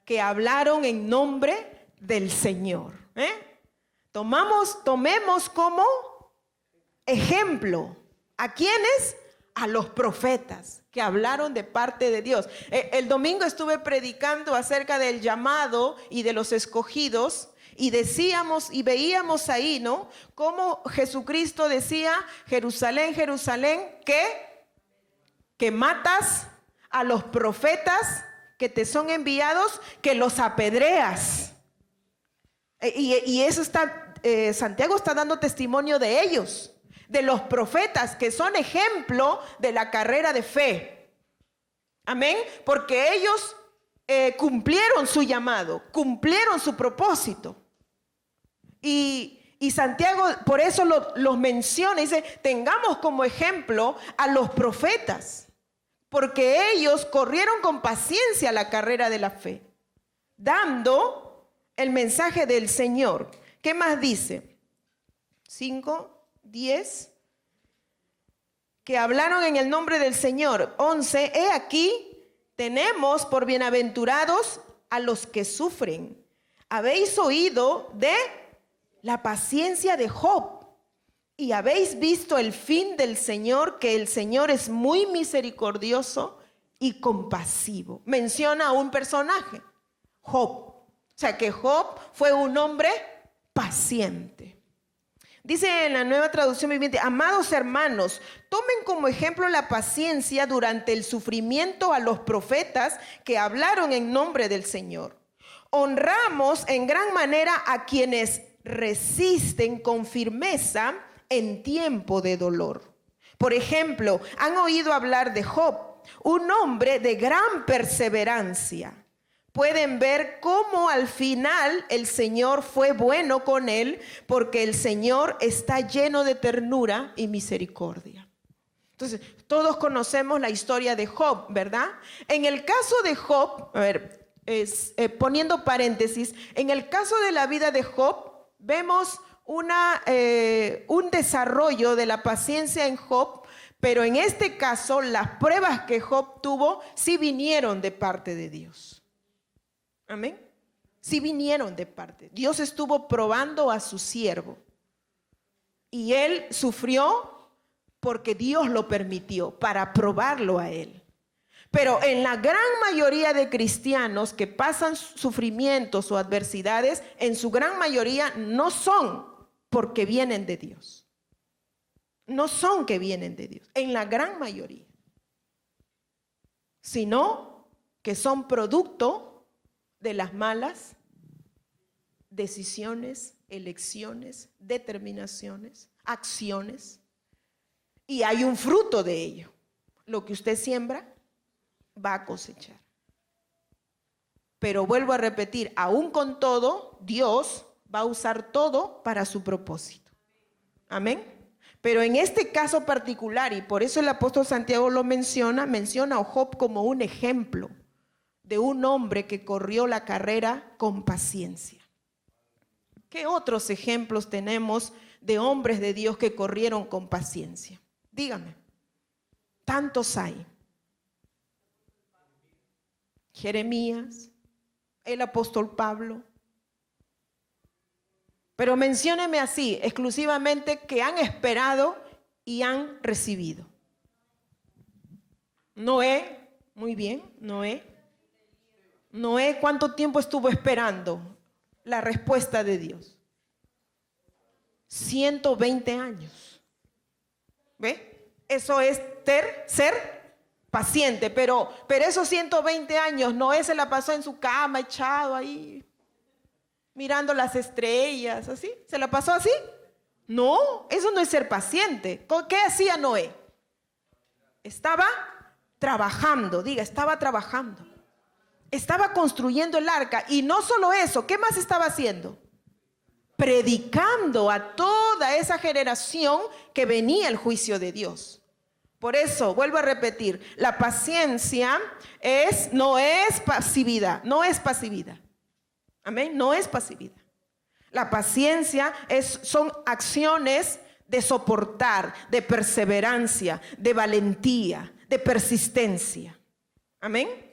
que hablaron en nombre del Señor. Tomemos como ejemplo. ¿A quiénes? A los profetas que hablaron de parte de Dios. El domingo estuve predicando acerca del llamado y de los escogidos y decíamos y veíamos ahí, ¿no? Cómo Jesucristo decía, Jerusalén, Jerusalén, que matas a los profetas que te son enviados, que los apedreas. Y eso está, Santiago está dando testimonio de ellos, de los profetas que son ejemplo de la carrera de fe. Amén. Porque ellos cumplieron su llamado, cumplieron su propósito. Y Santiago por eso los menciona, dice, tengamos como ejemplo a los profetas, porque ellos corrieron con paciencia la carrera de la fe, dando el mensaje del Señor. ¿Qué más dice? 5:10, que hablaron en el nombre del Señor. 11, he aquí, tenemos por bienaventurados a los que sufren. Habéis oído de la paciencia de Job y habéis visto el fin del Señor, que el Señor es muy misericordioso y compasivo. Menciona a un personaje, Job. O sea que Job fue un hombre paciente. Dice en la Nueva Traducción Viviente: amados hermanos, tomen como ejemplo la paciencia durante el sufrimiento a los profetas que hablaron en nombre del Señor. Honramos en gran manera a quienes resisten con firmeza en tiempo de dolor. Por ejemplo, han oído hablar de Job, un hombre de gran perseverancia. Pueden ver cómo al final el Señor fue bueno con él, porque el Señor está lleno de ternura y misericordia. Entonces, todos conocemos la historia de Job, ¿verdad? En el caso de Job, poniendo paréntesis, en el caso de la vida de Job, vemos un desarrollo de la paciencia en Job, pero en este caso las pruebas que Job tuvo sí vinieron de parte de Dios. Amén. Sí vinieron de parte. Dios estuvo probando a su siervo y él sufrió porque Dios lo permitió, para probarlo a él. Pero en la gran mayoría de cristianos que pasan sufrimientos o adversidades, en su gran mayoría no son porque vienen de Dios. No son que vienen de Dios, en la gran mayoría. Sino que son producto de las malas decisiones, elecciones, determinaciones, acciones. Y hay un fruto de ello. Lo que usted siembra va a cosechar. Pero vuelvo a repetir, aún con todo, Dios va a usar todo para su propósito. Amén. Pero en este caso particular, y por eso el apóstol Santiago lo menciona a Job como un ejemplo de un hombre que corrió la carrera con paciencia. ¿Qué otros ejemplos tenemos de hombres de Dios que corrieron con paciencia? Dígame, tantos hay. Jeremías, el apóstol Pablo. Pero mencióneme así, exclusivamente, que han esperado y han recibido. Noé, muy bien, Noé. Noé, ¿cuánto tiempo estuvo esperando la respuesta de Dios? 120 años. ¿Ve? Eso es ser paciente, pero esos 120 años Noé se la pasó en su cama, echado ahí, mirando las estrellas, así. ¿Se la pasó así? No, eso no es ser paciente. ¿Qué hacía Noé? Estaba trabajando, estaba trabajando. Estaba construyendo el arca, y no solo eso, ¿qué más estaba haciendo? Predicando a toda esa generación que venía el juicio de Dios. Por eso, vuelvo a repetir, la paciencia no es pasividad, no es pasividad. Amén, no es pasividad. La paciencia son acciones de soportar, de perseverancia, de valentía, de persistencia. Amén.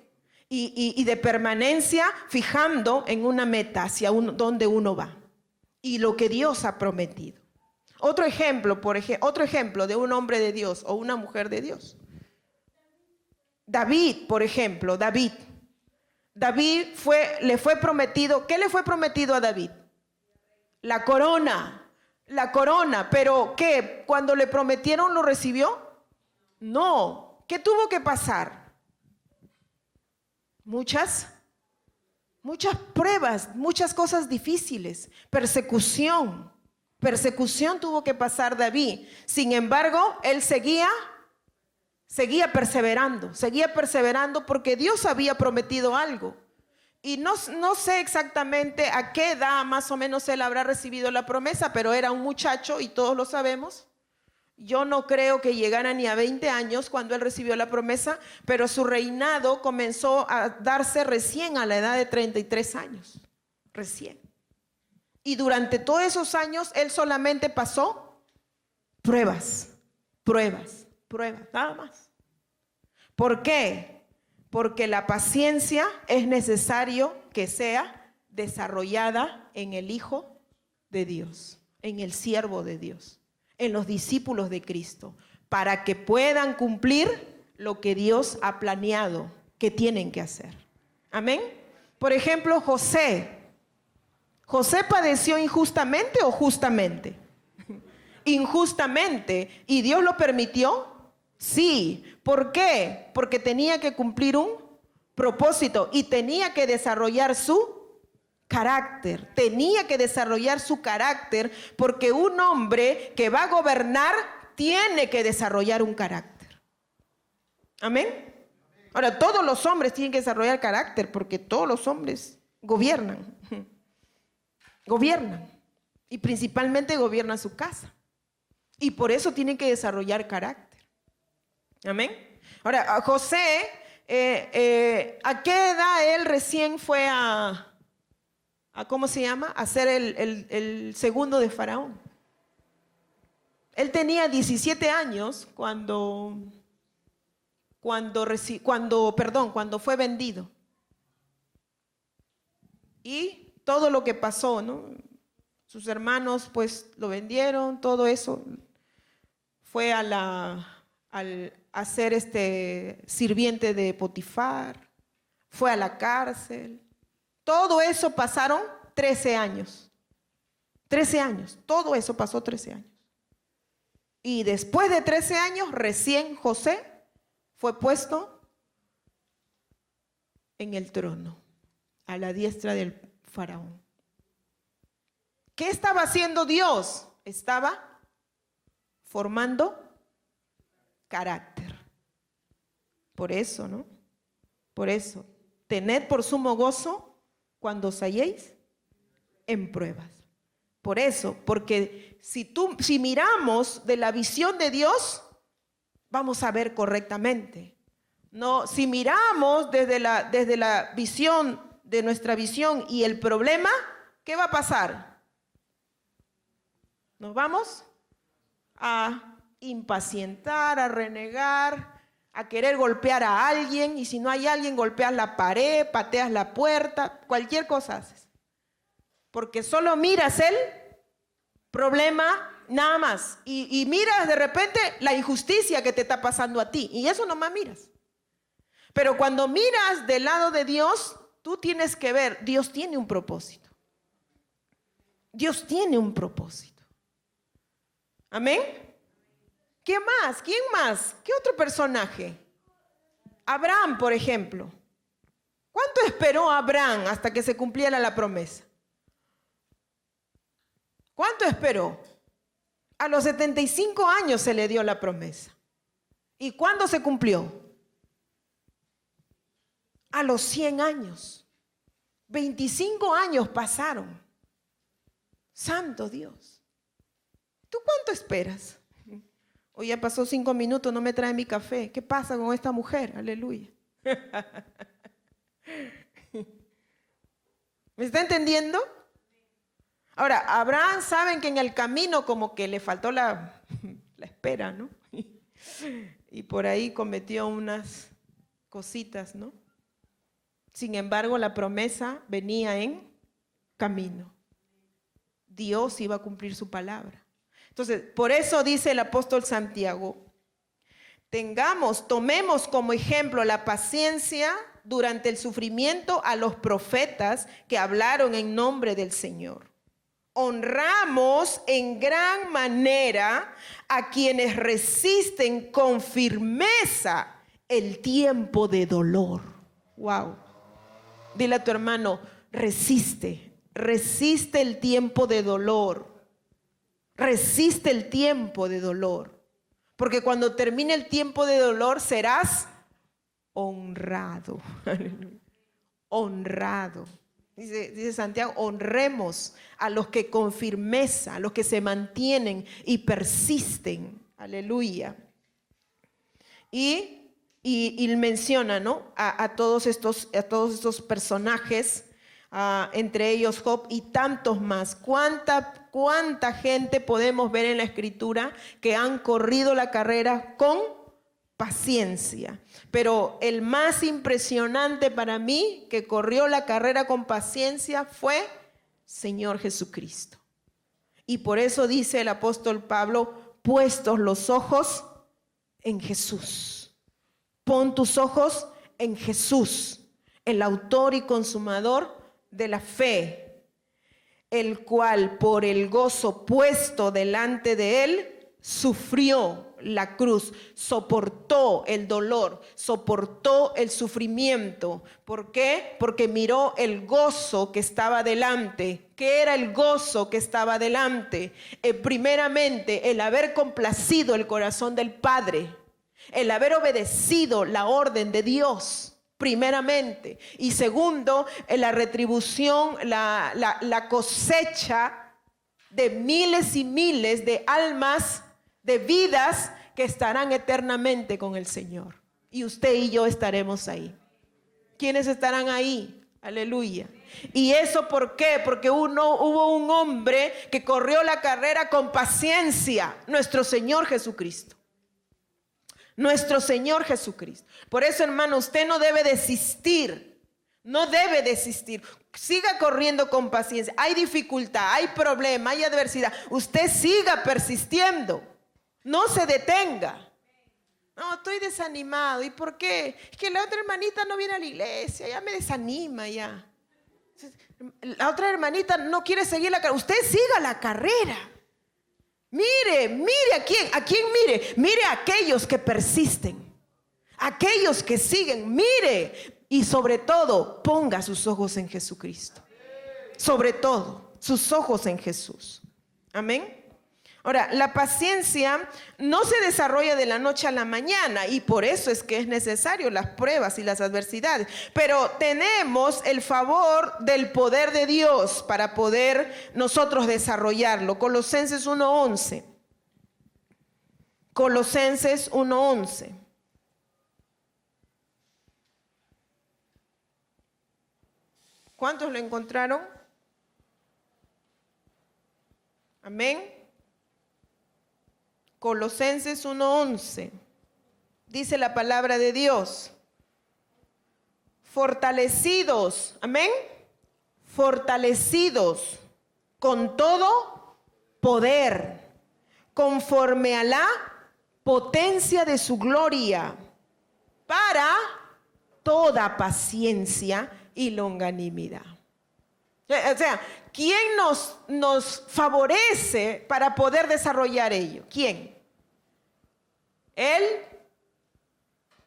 Y de permanencia fijando en una meta hacia donde uno va y lo que Dios ha prometido. Otro ejemplo de un hombre de Dios o una mujer de Dios. David, por ejemplo, David le fue prometido, ¿qué le fue prometido a David? La corona, pero ¿qué? Cuando le prometieron, ¿lo recibió? No. ¿Qué tuvo que pasar? Muchas pruebas, muchas cosas difíciles, persecución tuvo que pasar David. Sin embargo, él seguía perseverando porque Dios había prometido algo. Y no sé exactamente a qué edad más o menos él habrá recibido la promesa, pero era un muchacho y todos lo sabemos. Yo no creo que llegara ni a 20 años cuando él recibió la promesa, pero su reinado comenzó a darse recién a la edad de 33 años. Recién. Y durante todos esos años él solamente pasó pruebas, nada más. ¿Por qué? Porque la paciencia es necesario que sea desarrollada en el Hijo de Dios, en el siervo de Dios, en los discípulos de Cristo, para que puedan cumplir lo que Dios ha planeado que tienen que hacer. Amén. Por ejemplo, José padeció injustamente o justamente. Injustamente. ¿Y Dios lo permitió? Sí. ¿Por qué? Porque tenía que cumplir un propósito y tenía que desarrollar su carácter. Tenía que desarrollar su carácter porque un hombre que va a gobernar tiene que desarrollar un carácter. Amén. Ahora, todos los hombres tienen que desarrollar carácter porque todos los hombres gobiernan. Y principalmente gobiernan su casa. Y por eso tienen que desarrollar carácter. Amén. Ahora, José, ¿a qué edad él recién fue a ¿cómo se llama? A ser el segundo de Faraón? Él tenía 17 años cuando fue vendido. Y todo lo que pasó, ¿no? Sus hermanos pues lo vendieron, todo eso fue al a ser sirviente de Potifar, fue a la cárcel. Todo eso pasaron 13 años. 13 años, todo eso pasó 13 años. Y después de 13 años, recién José fue puesto en el trono, a la diestra del faraón. ¿Qué estaba haciendo Dios? Estaba formando carácter. Por eso, ¿no? Por eso, tened por sumo gozo cuando os halléis en pruebas. Por eso, porque si miramos de la visión de Dios, vamos a ver correctamente. No, si miramos desde la visión de nuestra visión y el problema, ¿qué va a pasar? Nos vamos a impacientar, a renegar, a querer golpear a alguien, y si no hay alguien, golpeas la pared, pateas la puerta, cualquier cosa haces. Porque solo miras el problema nada más. Y miras de repente la injusticia que te está pasando a ti. Y eso nomás miras. Pero cuando miras del lado de Dios, tú tienes que ver, Dios tiene un propósito. Dios tiene un propósito. Amén. ¿Qué más? ¿Quién más? ¿Qué otro personaje? Abraham, por ejemplo. ¿Cuánto esperó Abraham hasta que se cumpliera la promesa? ¿Cuánto esperó? A los 75 años se le dio la promesa. ¿Y cuándo se cumplió? A los 100 años. 25 años pasaron. Santo Dios. ¿Tú cuánto esperas? Hoy ya pasó 5 minutos, no me trae mi café. ¿Qué pasa con esta mujer? Aleluya. ¿Me está entendiendo? Ahora, Abraham, saben que en el camino como que le faltó la espera, ¿no? Y por ahí cometió unas cositas, ¿no? Sin embargo, la promesa venía en camino. Dios iba a cumplir su palabra. Entonces, por eso dice el apóstol Santiago, tomemos como ejemplo la paciencia durante el sufrimiento a los profetas que hablaron en nombre del Señor. Honramos en gran manera a quienes resisten con firmeza el tiempo de dolor. Wow. Dile a tu hermano, resiste el tiempo de dolor. Resiste el tiempo de dolor. Porque cuando termine el tiempo de dolor serás honrado. Honrado. Dice Santiago, honremos a los que con firmeza, a los que se mantienen y persisten. Aleluya. Y menciona, ¿no? a todos estos personajes, entre ellos Job y tantos más. ¿Cuánta gente podemos ver en la Escritura que han corrido la carrera con paciencia? Pero el más impresionante para mí que corrió la carrera con paciencia fue Señor Jesucristo. Y por eso dice el apóstol Pablo, puestos los ojos en Jesús. Pon tus ojos en Jesús, el autor y consumador de la fe, el cual por el gozo puesto delante de él sufrió la cruz, soportó el dolor, soportó el sufrimiento. ¿Por qué? Porque miró el gozo que estaba delante. ¿Qué era el gozo que estaba delante? Primeramente, el haber complacido el corazón del Padre, el haber obedecido la orden de Dios. Primeramente. Y segundo, la retribución, la cosecha de miles y miles de almas, de vidas que estarán eternamente con el Señor. Y usted y yo estaremos ahí. ¿Quiénes estarán ahí? Aleluya. ¿Y eso por qué? Porque hubo un hombre que corrió la carrera con paciencia, nuestro Señor Jesucristo. Nuestro Señor Jesucristo. Por eso, hermano, usted no debe desistir. No debe desistir. Siga corriendo con paciencia. Hay dificultad, hay problema, hay adversidad. Usted siga persistiendo. No se detenga. No, estoy desanimado. ¿Y por qué? Es que la otra hermanita no viene a la iglesia, ya me desanima ya. La otra hermanita no quiere seguir la carrera. Usted siga la carrera. Mire a quién mire a aquellos que persisten, aquellos que siguen, mire y sobre todo ponga sus ojos en Jesucristo. Sobre todo, sus ojos en Jesús. Amén. Ahora, la paciencia no se desarrolla de la noche a la mañana y por eso es que es necesario las pruebas y las adversidades. Pero tenemos el favor del poder de Dios para poder nosotros desarrollarlo. Colosenses 1:11. Colosenses 1:11. ¿Cuántos lo encontraron? Amén. Colosenses 1:11, dice la palabra de Dios, fortalecidos, amén, fortalecidos con todo poder, conforme a la potencia de su gloria, para toda paciencia y longanimidad. O sea, ¿quién nos favorece para poder desarrollar ello? ¿Quién? El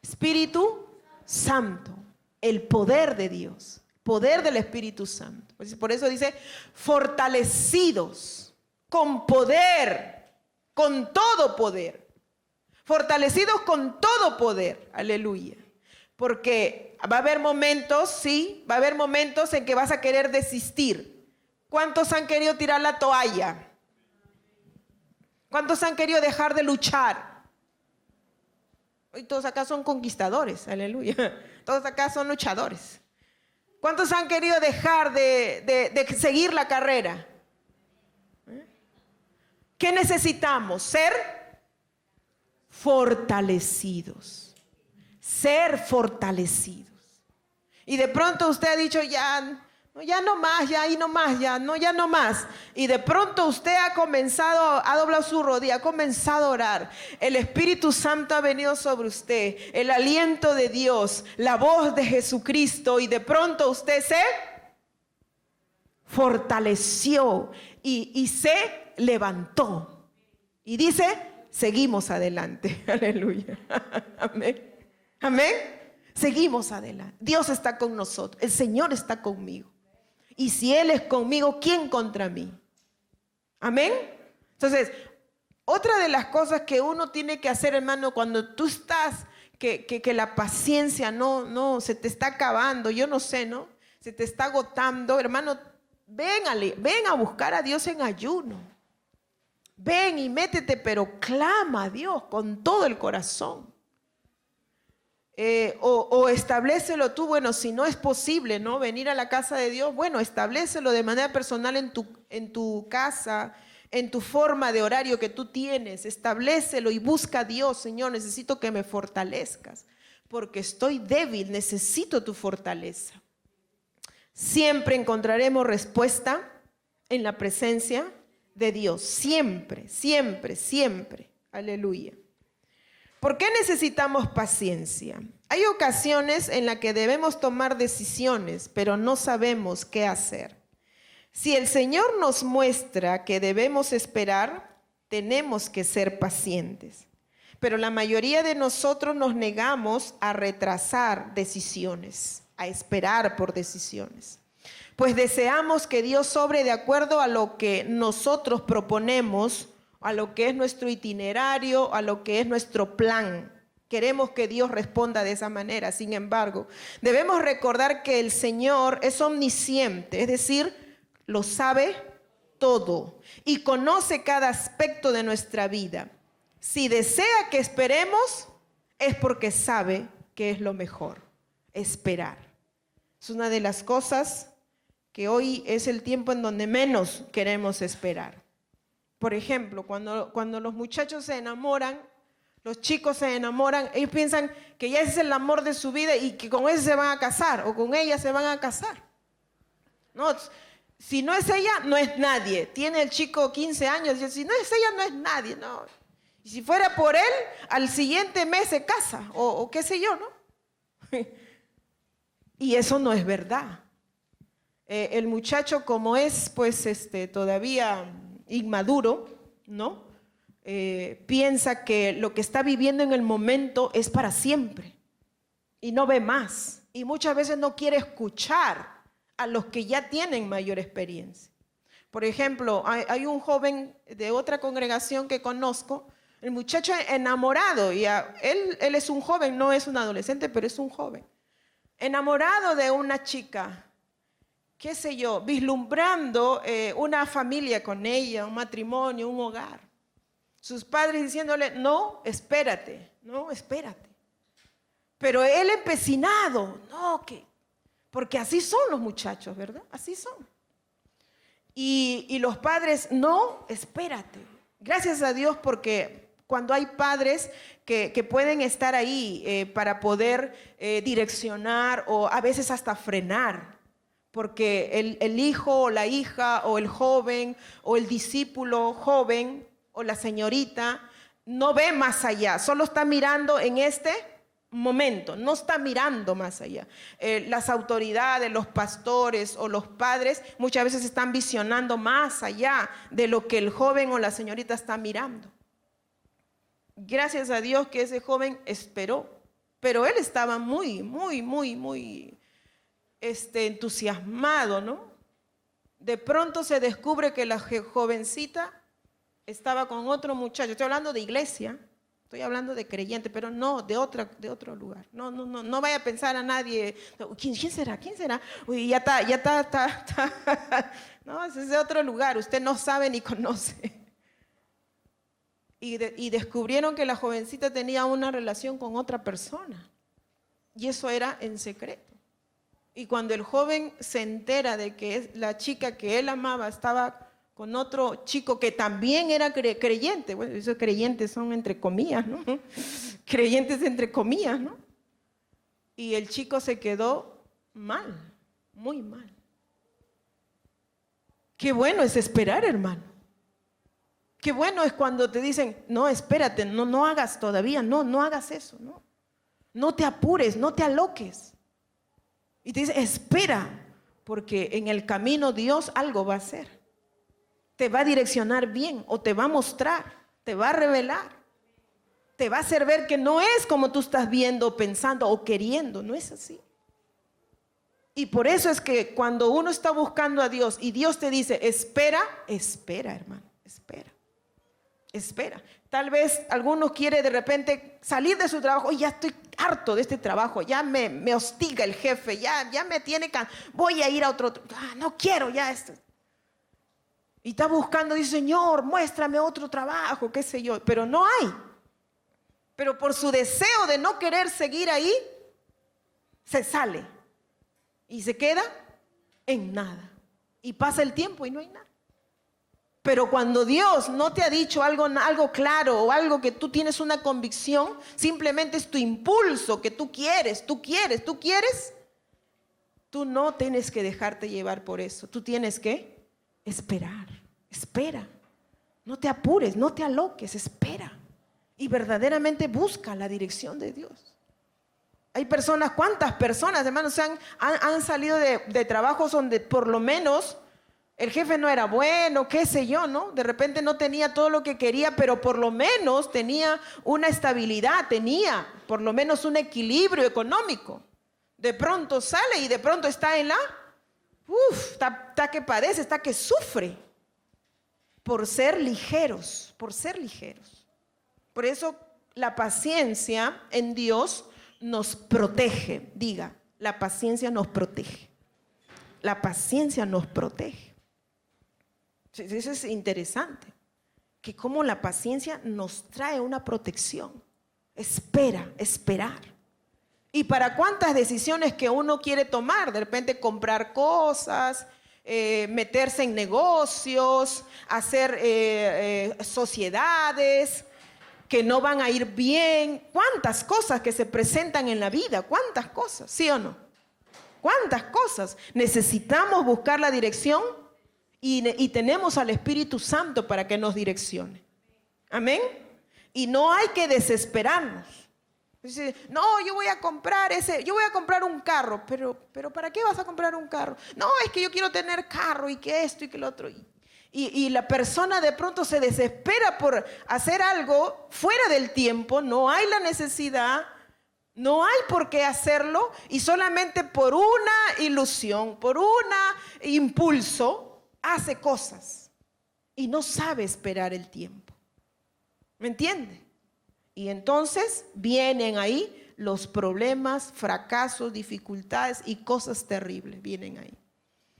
Espíritu Santo, el poder de Dios, poder del Espíritu Santo. Por eso dice, fortalecidos con poder, con todo poder. Fortalecidos con todo poder. Aleluya. Porque va a haber momentos, sí, va a haber momentos en que vas a querer desistir. ¿Cuántos han querido tirar la toalla? ¿Cuántos han querido dejar de luchar? Hoy todos acá son conquistadores, aleluya. Todos acá son luchadores. ¿Cuántos han querido dejar de seguir la carrera? ¿Qué necesitamos? Ser fortalecidos. Ser fortalecidos. Y de pronto usted ha dicho, ya no más, ya ahí no más, ya no más. Y de pronto usted ha doblado su rodilla, ha comenzado a orar. El Espíritu Santo ha venido sobre usted, el aliento de Dios, la voz de Jesucristo. Y de pronto usted se fortaleció y se levantó. Y dice, seguimos adelante. Aleluya. Amén. Amén. Seguimos adelante. Dios está con nosotros. El Señor está conmigo. Y si Él es conmigo, ¿quién contra mí? Amén. Entonces, otra de las cosas que uno tiene que hacer, hermano, cuando tú estás, que la paciencia no se te está acabando, yo no sé, ¿no? Se te está agotando, hermano, ven a buscar a Dios en ayuno. Ven y métete, pero clama a Dios con todo el corazón. O establécelo tú, bueno, si no es posible, ¿no? Venir a la casa de Dios, bueno, establécelo de manera personal en tu casa, en tu forma de horario que tú tienes, establécelo y busca a Dios. Señor, necesito que me fortalezcas, porque estoy débil, necesito tu fortaleza. Siempre encontraremos respuesta en la presencia de Dios, siempre, siempre, siempre. Aleluya. ¿Por qué necesitamos paciencia? Hay ocasiones en las que debemos tomar decisiones, pero no sabemos qué hacer. Si el Señor nos muestra que debemos esperar, tenemos que ser pacientes. Pero la mayoría de nosotros nos negamos a retrasar decisiones, a esperar por decisiones. Pues deseamos que Dios obre de acuerdo a lo que nosotros proponemos, a lo que es nuestro itinerario, a lo que es nuestro plan. Queremos que Dios responda de esa manera. Sin embargo, debemos recordar que el Señor es omnisciente, es decir, lo sabe todo y conoce cada aspecto de nuestra vida. Si desea que esperemos, es porque sabe que es lo mejor, esperar. Es una de las cosas que hoy es el tiempo en donde menos queremos esperar. Por ejemplo, cuando los muchachos se enamoran, los chicos se enamoran, ellos piensan que ya ese es el amor de su vida y que con ese se van a casar o con ella se van a casar. No, si no es ella, no es nadie. Tiene el chico 15 años y dice, si no es ella, no es nadie. No. Y si fuera por él, al siguiente mes se casa, o qué sé yo, ¿no? Y eso no es verdad. El muchacho, como es pues todavía inmaduro, ¿no? Piensa que lo que está viviendo en el momento es para siempre y no ve más. Y muchas veces no quiere escuchar a los que ya tienen mayor experiencia. Por ejemplo, hay un joven de otra congregación que conozco, el muchacho enamorado, y él es un joven, no es un adolescente, pero es un joven, enamorado de una chica, qué sé yo, vislumbrando una familia con ella, un matrimonio, un hogar. Sus padres diciéndole, no, espérate. Pero él empecinado, porque así son los muchachos, ¿verdad? Así son. Y los padres, no, espérate. Gracias a Dios porque cuando hay padres que pueden estar ahí para poder direccionar o a veces hasta frenar, porque el hijo o la hija o el joven o el discípulo joven o la señorita no ve más allá, solo está mirando en este momento, no está mirando más allá. Las autoridades, los pastores o los padres muchas veces están visionando más allá de lo que el joven o la señorita está mirando. Gracias a Dios que ese joven esperó, pero él estaba muy entusiasmado, ¿no? De pronto se descubre que la jovencita estaba con otro muchacho. Estoy hablando de iglesia, estoy hablando de creyente, pero no de otro lugar. No vaya a pensar a nadie, ¿quién será? Uy, ya está. No, ese es de otro lugar, usted no sabe ni conoce. Y descubrieron que la jovencita tenía una relación con otra persona. Y eso era en secreto. Y cuando el joven se entera de que la chica que él amaba estaba con otro chico que también era creyente, bueno, esos creyentes son entre comillas, ¿no? Creyentes entre comillas, ¿no? Y el chico se quedó mal, muy mal. Qué bueno es esperar, hermano. Qué bueno es cuando te dicen, no, espérate, no hagas todavía, no hagas eso, no. No te apures, no te aloques. Y te dice, espera, porque en el camino Dios algo va a hacer. Te va a direccionar bien o te va a mostrar, te va a revelar. Te va a hacer ver que no es como tú estás viendo, pensando o queriendo, no es así. Y por eso es que cuando uno está buscando a Dios y Dios te dice, espera, hermano, espera. Tal vez alguno quiere de repente salir de su trabajo, ya estoy harto de este trabajo, ya me hostiga el jefe, ya me tiene voy a ir a otro, no quiero ya esto. Y está buscando, dice, Señor, muéstrame otro trabajo, qué sé yo, pero no hay. Pero por su deseo de no querer seguir ahí, se sale y se queda en nada. Y pasa el tiempo y no hay nada. Pero cuando Dios no te ha dicho algo claro o algo que tú tienes una convicción, simplemente es tu impulso que tú quieres, tú no tienes que dejarte llevar por eso. Tú tienes que esperar, espera. No te apures, no te aloques, espera. Y verdaderamente busca la dirección de Dios. Hay personas, ¿cuántas personas, hermanos, han salido de trabajos donde por lo menos el jefe no era bueno, qué sé yo, ¿no? De repente no tenía todo lo que quería, pero por lo menos tenía una estabilidad, tenía por lo menos un equilibrio económico. De pronto sale y de pronto está en está que padece, está que sufre por ser ligeros. Por eso la paciencia en Dios nos protege. Diga, la paciencia nos protege. La paciencia nos protege. Eso es interesante, que como la paciencia nos trae una protección. Esperar. ¿Y para cuántas decisiones que uno quiere tomar? De repente comprar cosas, meterse en negocios, hacer sociedades que no van a ir bien. ¿Cuántas cosas que se presentan en la vida? ¿Cuántas cosas? ¿Sí o no? ¿Cuántas cosas? Necesitamos buscar la dirección y tenemos al Espíritu Santo para que nos direccione. Amén. Y no hay que desesperarnos. Dice, no, yo voy a comprar un carro, pero ¿para qué vas a comprar un carro? No, es que yo quiero tener carro y que esto y que lo otro. Y la persona de pronto se desespera por hacer algo fuera del tiempo, no hay la necesidad, no hay por qué hacerlo, y solamente por una ilusión, por un impulso, hace cosas y no sabe esperar el tiempo. ¿Me entiende? Y entonces vienen ahí los problemas, fracasos, dificultades y cosas terribles vienen ahí.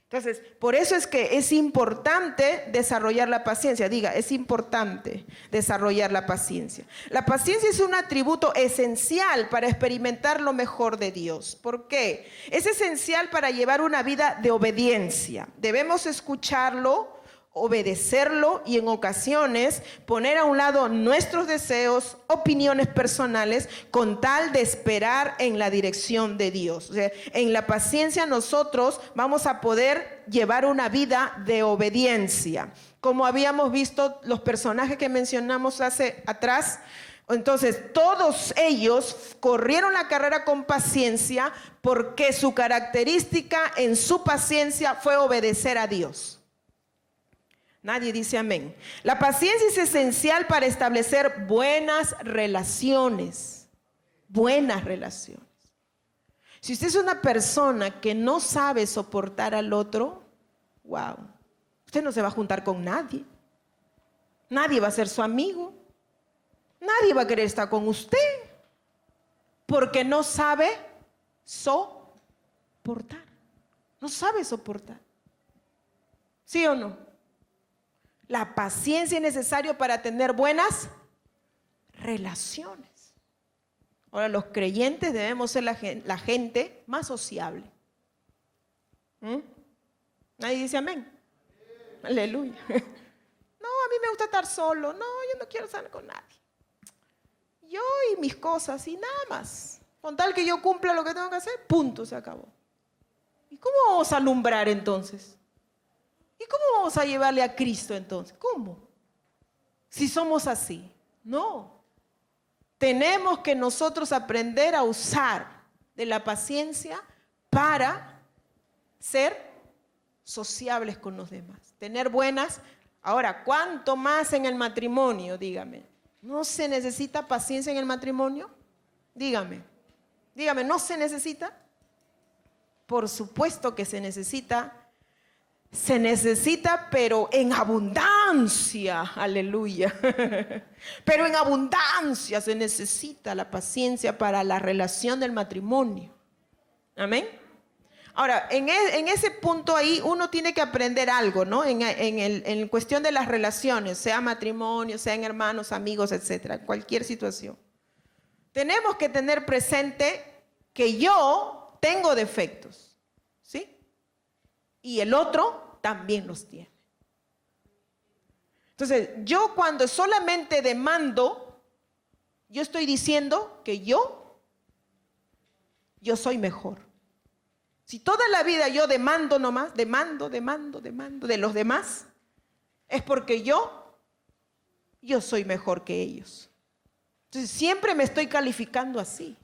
Entonces, por eso es que es importante desarrollar la paciencia. Diga, es importante desarrollar la paciencia. La paciencia es un atributo esencial para experimentar lo mejor de Dios. ¿Por qué? Es esencial para llevar una vida de obediencia. Debemos escucharlo, obedecerlo y en ocasiones poner a un lado nuestros deseos, opiniones personales con tal de esperar en la dirección de Dios. O sea, en la paciencia nosotros vamos a poder llevar una vida de obediencia. Como habíamos visto los personajes que mencionamos atrás, entonces todos ellos corrieron la carrera con paciencia porque su característica en su paciencia fue obedecer a Dios. Nadie dice amén. La paciencia es esencial para establecer buenas relaciones. Buenas relaciones. Si usted es una persona que no sabe soportar al otro, wow, usted no se va a juntar con nadie. Nadie va a ser su amigo. Nadie va a querer estar con usted. Porque no sabe soportar. No sabe soportar. ¿Sí o no? La paciencia es necesaria para tener buenas relaciones. Ahora, los creyentes debemos ser la gente más sociable. ¿Nadie dice amén? Aleluya. No, a mí me gusta estar solo. No, yo no quiero estar con nadie. Yo y mis cosas y nada más. Con tal que yo cumpla lo que tengo que hacer, punto, se acabó. ¿Y cómo vamos a alumbrar entonces? ¿Y cómo vamos a llevarle a Cristo entonces? ¿Cómo? Si somos así. No. Tenemos que nosotros aprender a usar de la paciencia para ser sociables con los demás. Tener buenas. Ahora, ¿cuánto más en el matrimonio? Dígame. ¿No se necesita paciencia en el matrimonio? Dígame. Dígame, ¿no se necesita? Por supuesto que se necesita. Se necesita, pero en abundancia, aleluya. Pero en abundancia se necesita la paciencia para la relación del matrimonio. Amén. Ahora, en ese punto ahí uno tiene que aprender algo, ¿no? En cuestión de las relaciones, sea matrimonio, sean hermanos, amigos, etcétera, cualquier situación. Tenemos que tener presente que yo tengo defectos, ¿sí? Y el otro también los tiene. Entonces, yo cuando solamente demando, yo estoy diciendo que yo soy mejor. Si toda la vida yo demando nomás, demando de los demás, es porque yo soy mejor que ellos. Entonces, siempre me estoy calificando así.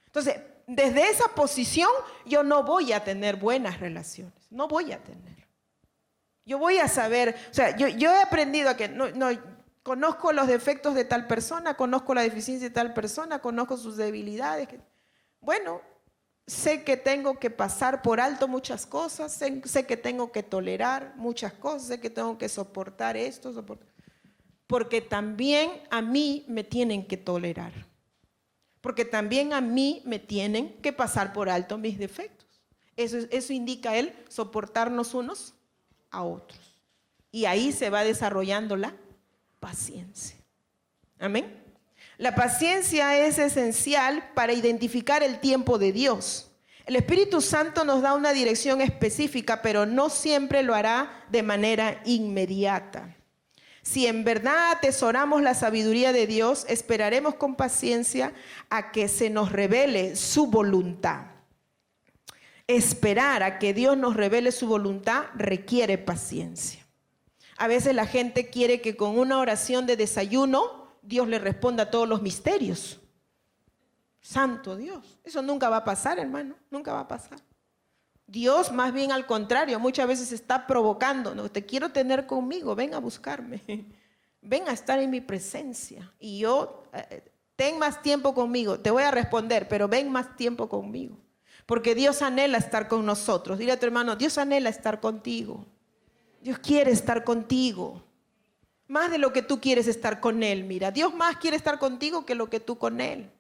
Entonces, desde esa posición, yo no voy a tener buenas relaciones. No voy a tener. Yo voy a saber, o sea, yo he aprendido a que no, conozco los defectos de tal persona, conozco la deficiencia de tal persona, conozco sus debilidades. Bueno, sé que tengo que pasar por alto muchas cosas, sé que tengo que tolerar muchas cosas, sé que tengo que soportar esto, porque también a mí me tienen que tolerar. Porque también a mí me tienen que pasar por alto mis defectos. Eso indica el soportarnos unos a otros. Y ahí se va desarrollando la paciencia. Amén. La paciencia es esencial para identificar el tiempo de Dios. El Espíritu Santo nos da una dirección específica, pero no siempre lo hará de manera inmediata. Si en verdad atesoramos la sabiduría de Dios, esperaremos con paciencia a que se nos revele su voluntad. Esperar a que Dios nos revele su voluntad requiere paciencia. A veces la gente quiere que con una oración de desayuno Dios le responda a todos los misterios. Santo Dios. Eso nunca va a pasar, hermano. Nunca va a pasar. Dios, más bien al contrario, muchas veces está provocando. No, te quiero tener conmigo, ven a buscarme. Ven a estar en mi presencia. Y yo, ten más tiempo conmigo. Te voy a responder, pero ven más tiempo conmigo. Porque Dios anhela estar con nosotros. Dile a tu hermano, Dios anhela estar contigo. Dios quiere estar contigo. Más de lo que tú quieres estar con Él. Mira, Dios más quiere estar contigo que lo que tú con Él.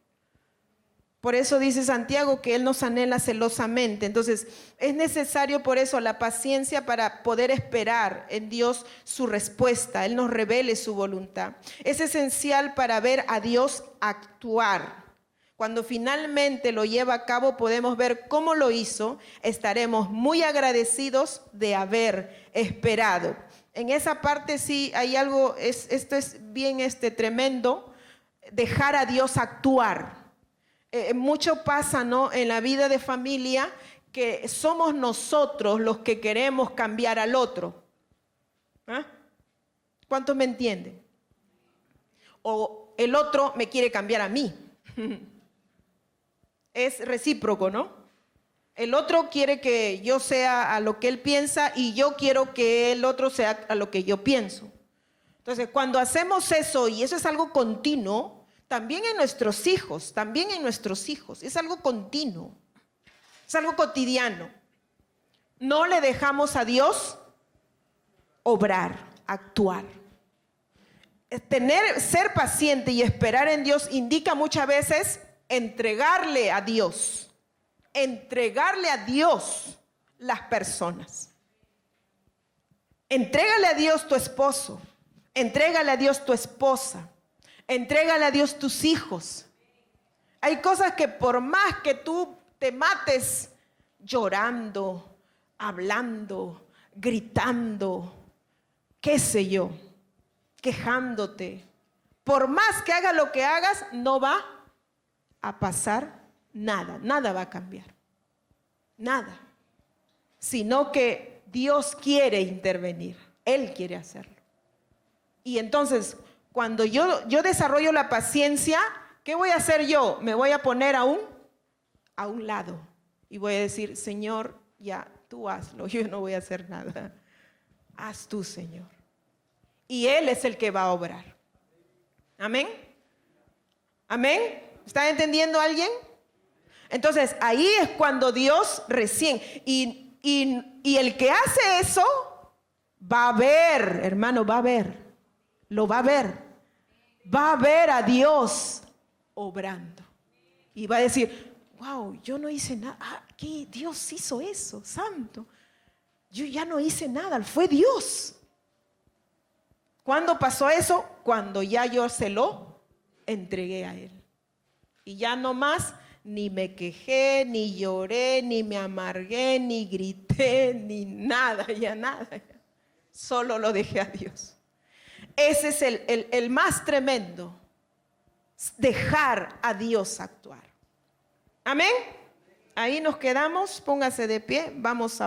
Por eso dice Santiago que Él nos anhela celosamente. Entonces, es necesario por eso la paciencia para poder esperar en Dios su respuesta. Él nos revele su voluntad. Es esencial para ver a Dios actuar. Cuando finalmente lo lleva a cabo, podemos ver cómo lo hizo. Estaremos muy agradecidos de haber esperado. En esa parte sí hay algo, esto es bien tremendo, dejar a Dios actuar. Mucho pasa, ¿no?, en la vida de familia, que somos nosotros los que queremos cambiar al otro. ¿Ah? ¿Cuántos me entienden? O el otro me quiere cambiar a mí. Es recíproco, ¿no? El otro quiere que yo sea a lo que él piensa y yo quiero que el otro sea a lo que yo pienso. Entonces, cuando hacemos eso, y eso es algo continuo, también en nuestros hijos, es algo continuo, es algo cotidiano. No le dejamos a Dios obrar, actuar. Ser paciente y esperar en Dios indica muchas veces entregarle a Dios las personas. Entrégale a Dios tu esposo, entrégale a Dios tu esposa. Entrégale a Dios tus hijos. Hay cosas que por más que tú te mates llorando, hablando, gritando, qué sé yo, quejándote, por más que hagas lo que hagas, no va a pasar nada, nada va a cambiar, nada. Sino que Dios quiere intervenir, Él quiere hacerlo. Y entonces, cuando yo desarrollo la paciencia, ¿qué voy a hacer yo? Me voy a poner a un lado y voy a decir, Señor, ya, tú hazlo, yo no voy a hacer nada. Haz tú, Señor. Y Él es el que va a obrar. Amén. Amén. ¿Está entendiendo alguien? Entonces, ahí es cuando Dios recién, y el que hace eso, va a ver, hermano, va a ver, lo va a ver. Va a ver a Dios obrando. Y va a decir, wow, yo no hice nada. ¿Qué? Dios hizo eso, santo. Yo ya no hice nada, fue Dios. ¿Cuándo pasó eso? Cuando ya yo se lo entregué a Él. Y ya no más, ni me quejé, ni lloré, ni me amargué, ni grité, ni nada, ya nada. Solo lo dejé a Dios. Ese es el más tremendo, dejar a Dios actuar. Amén. Ahí nos quedamos, póngase de pie, vamos a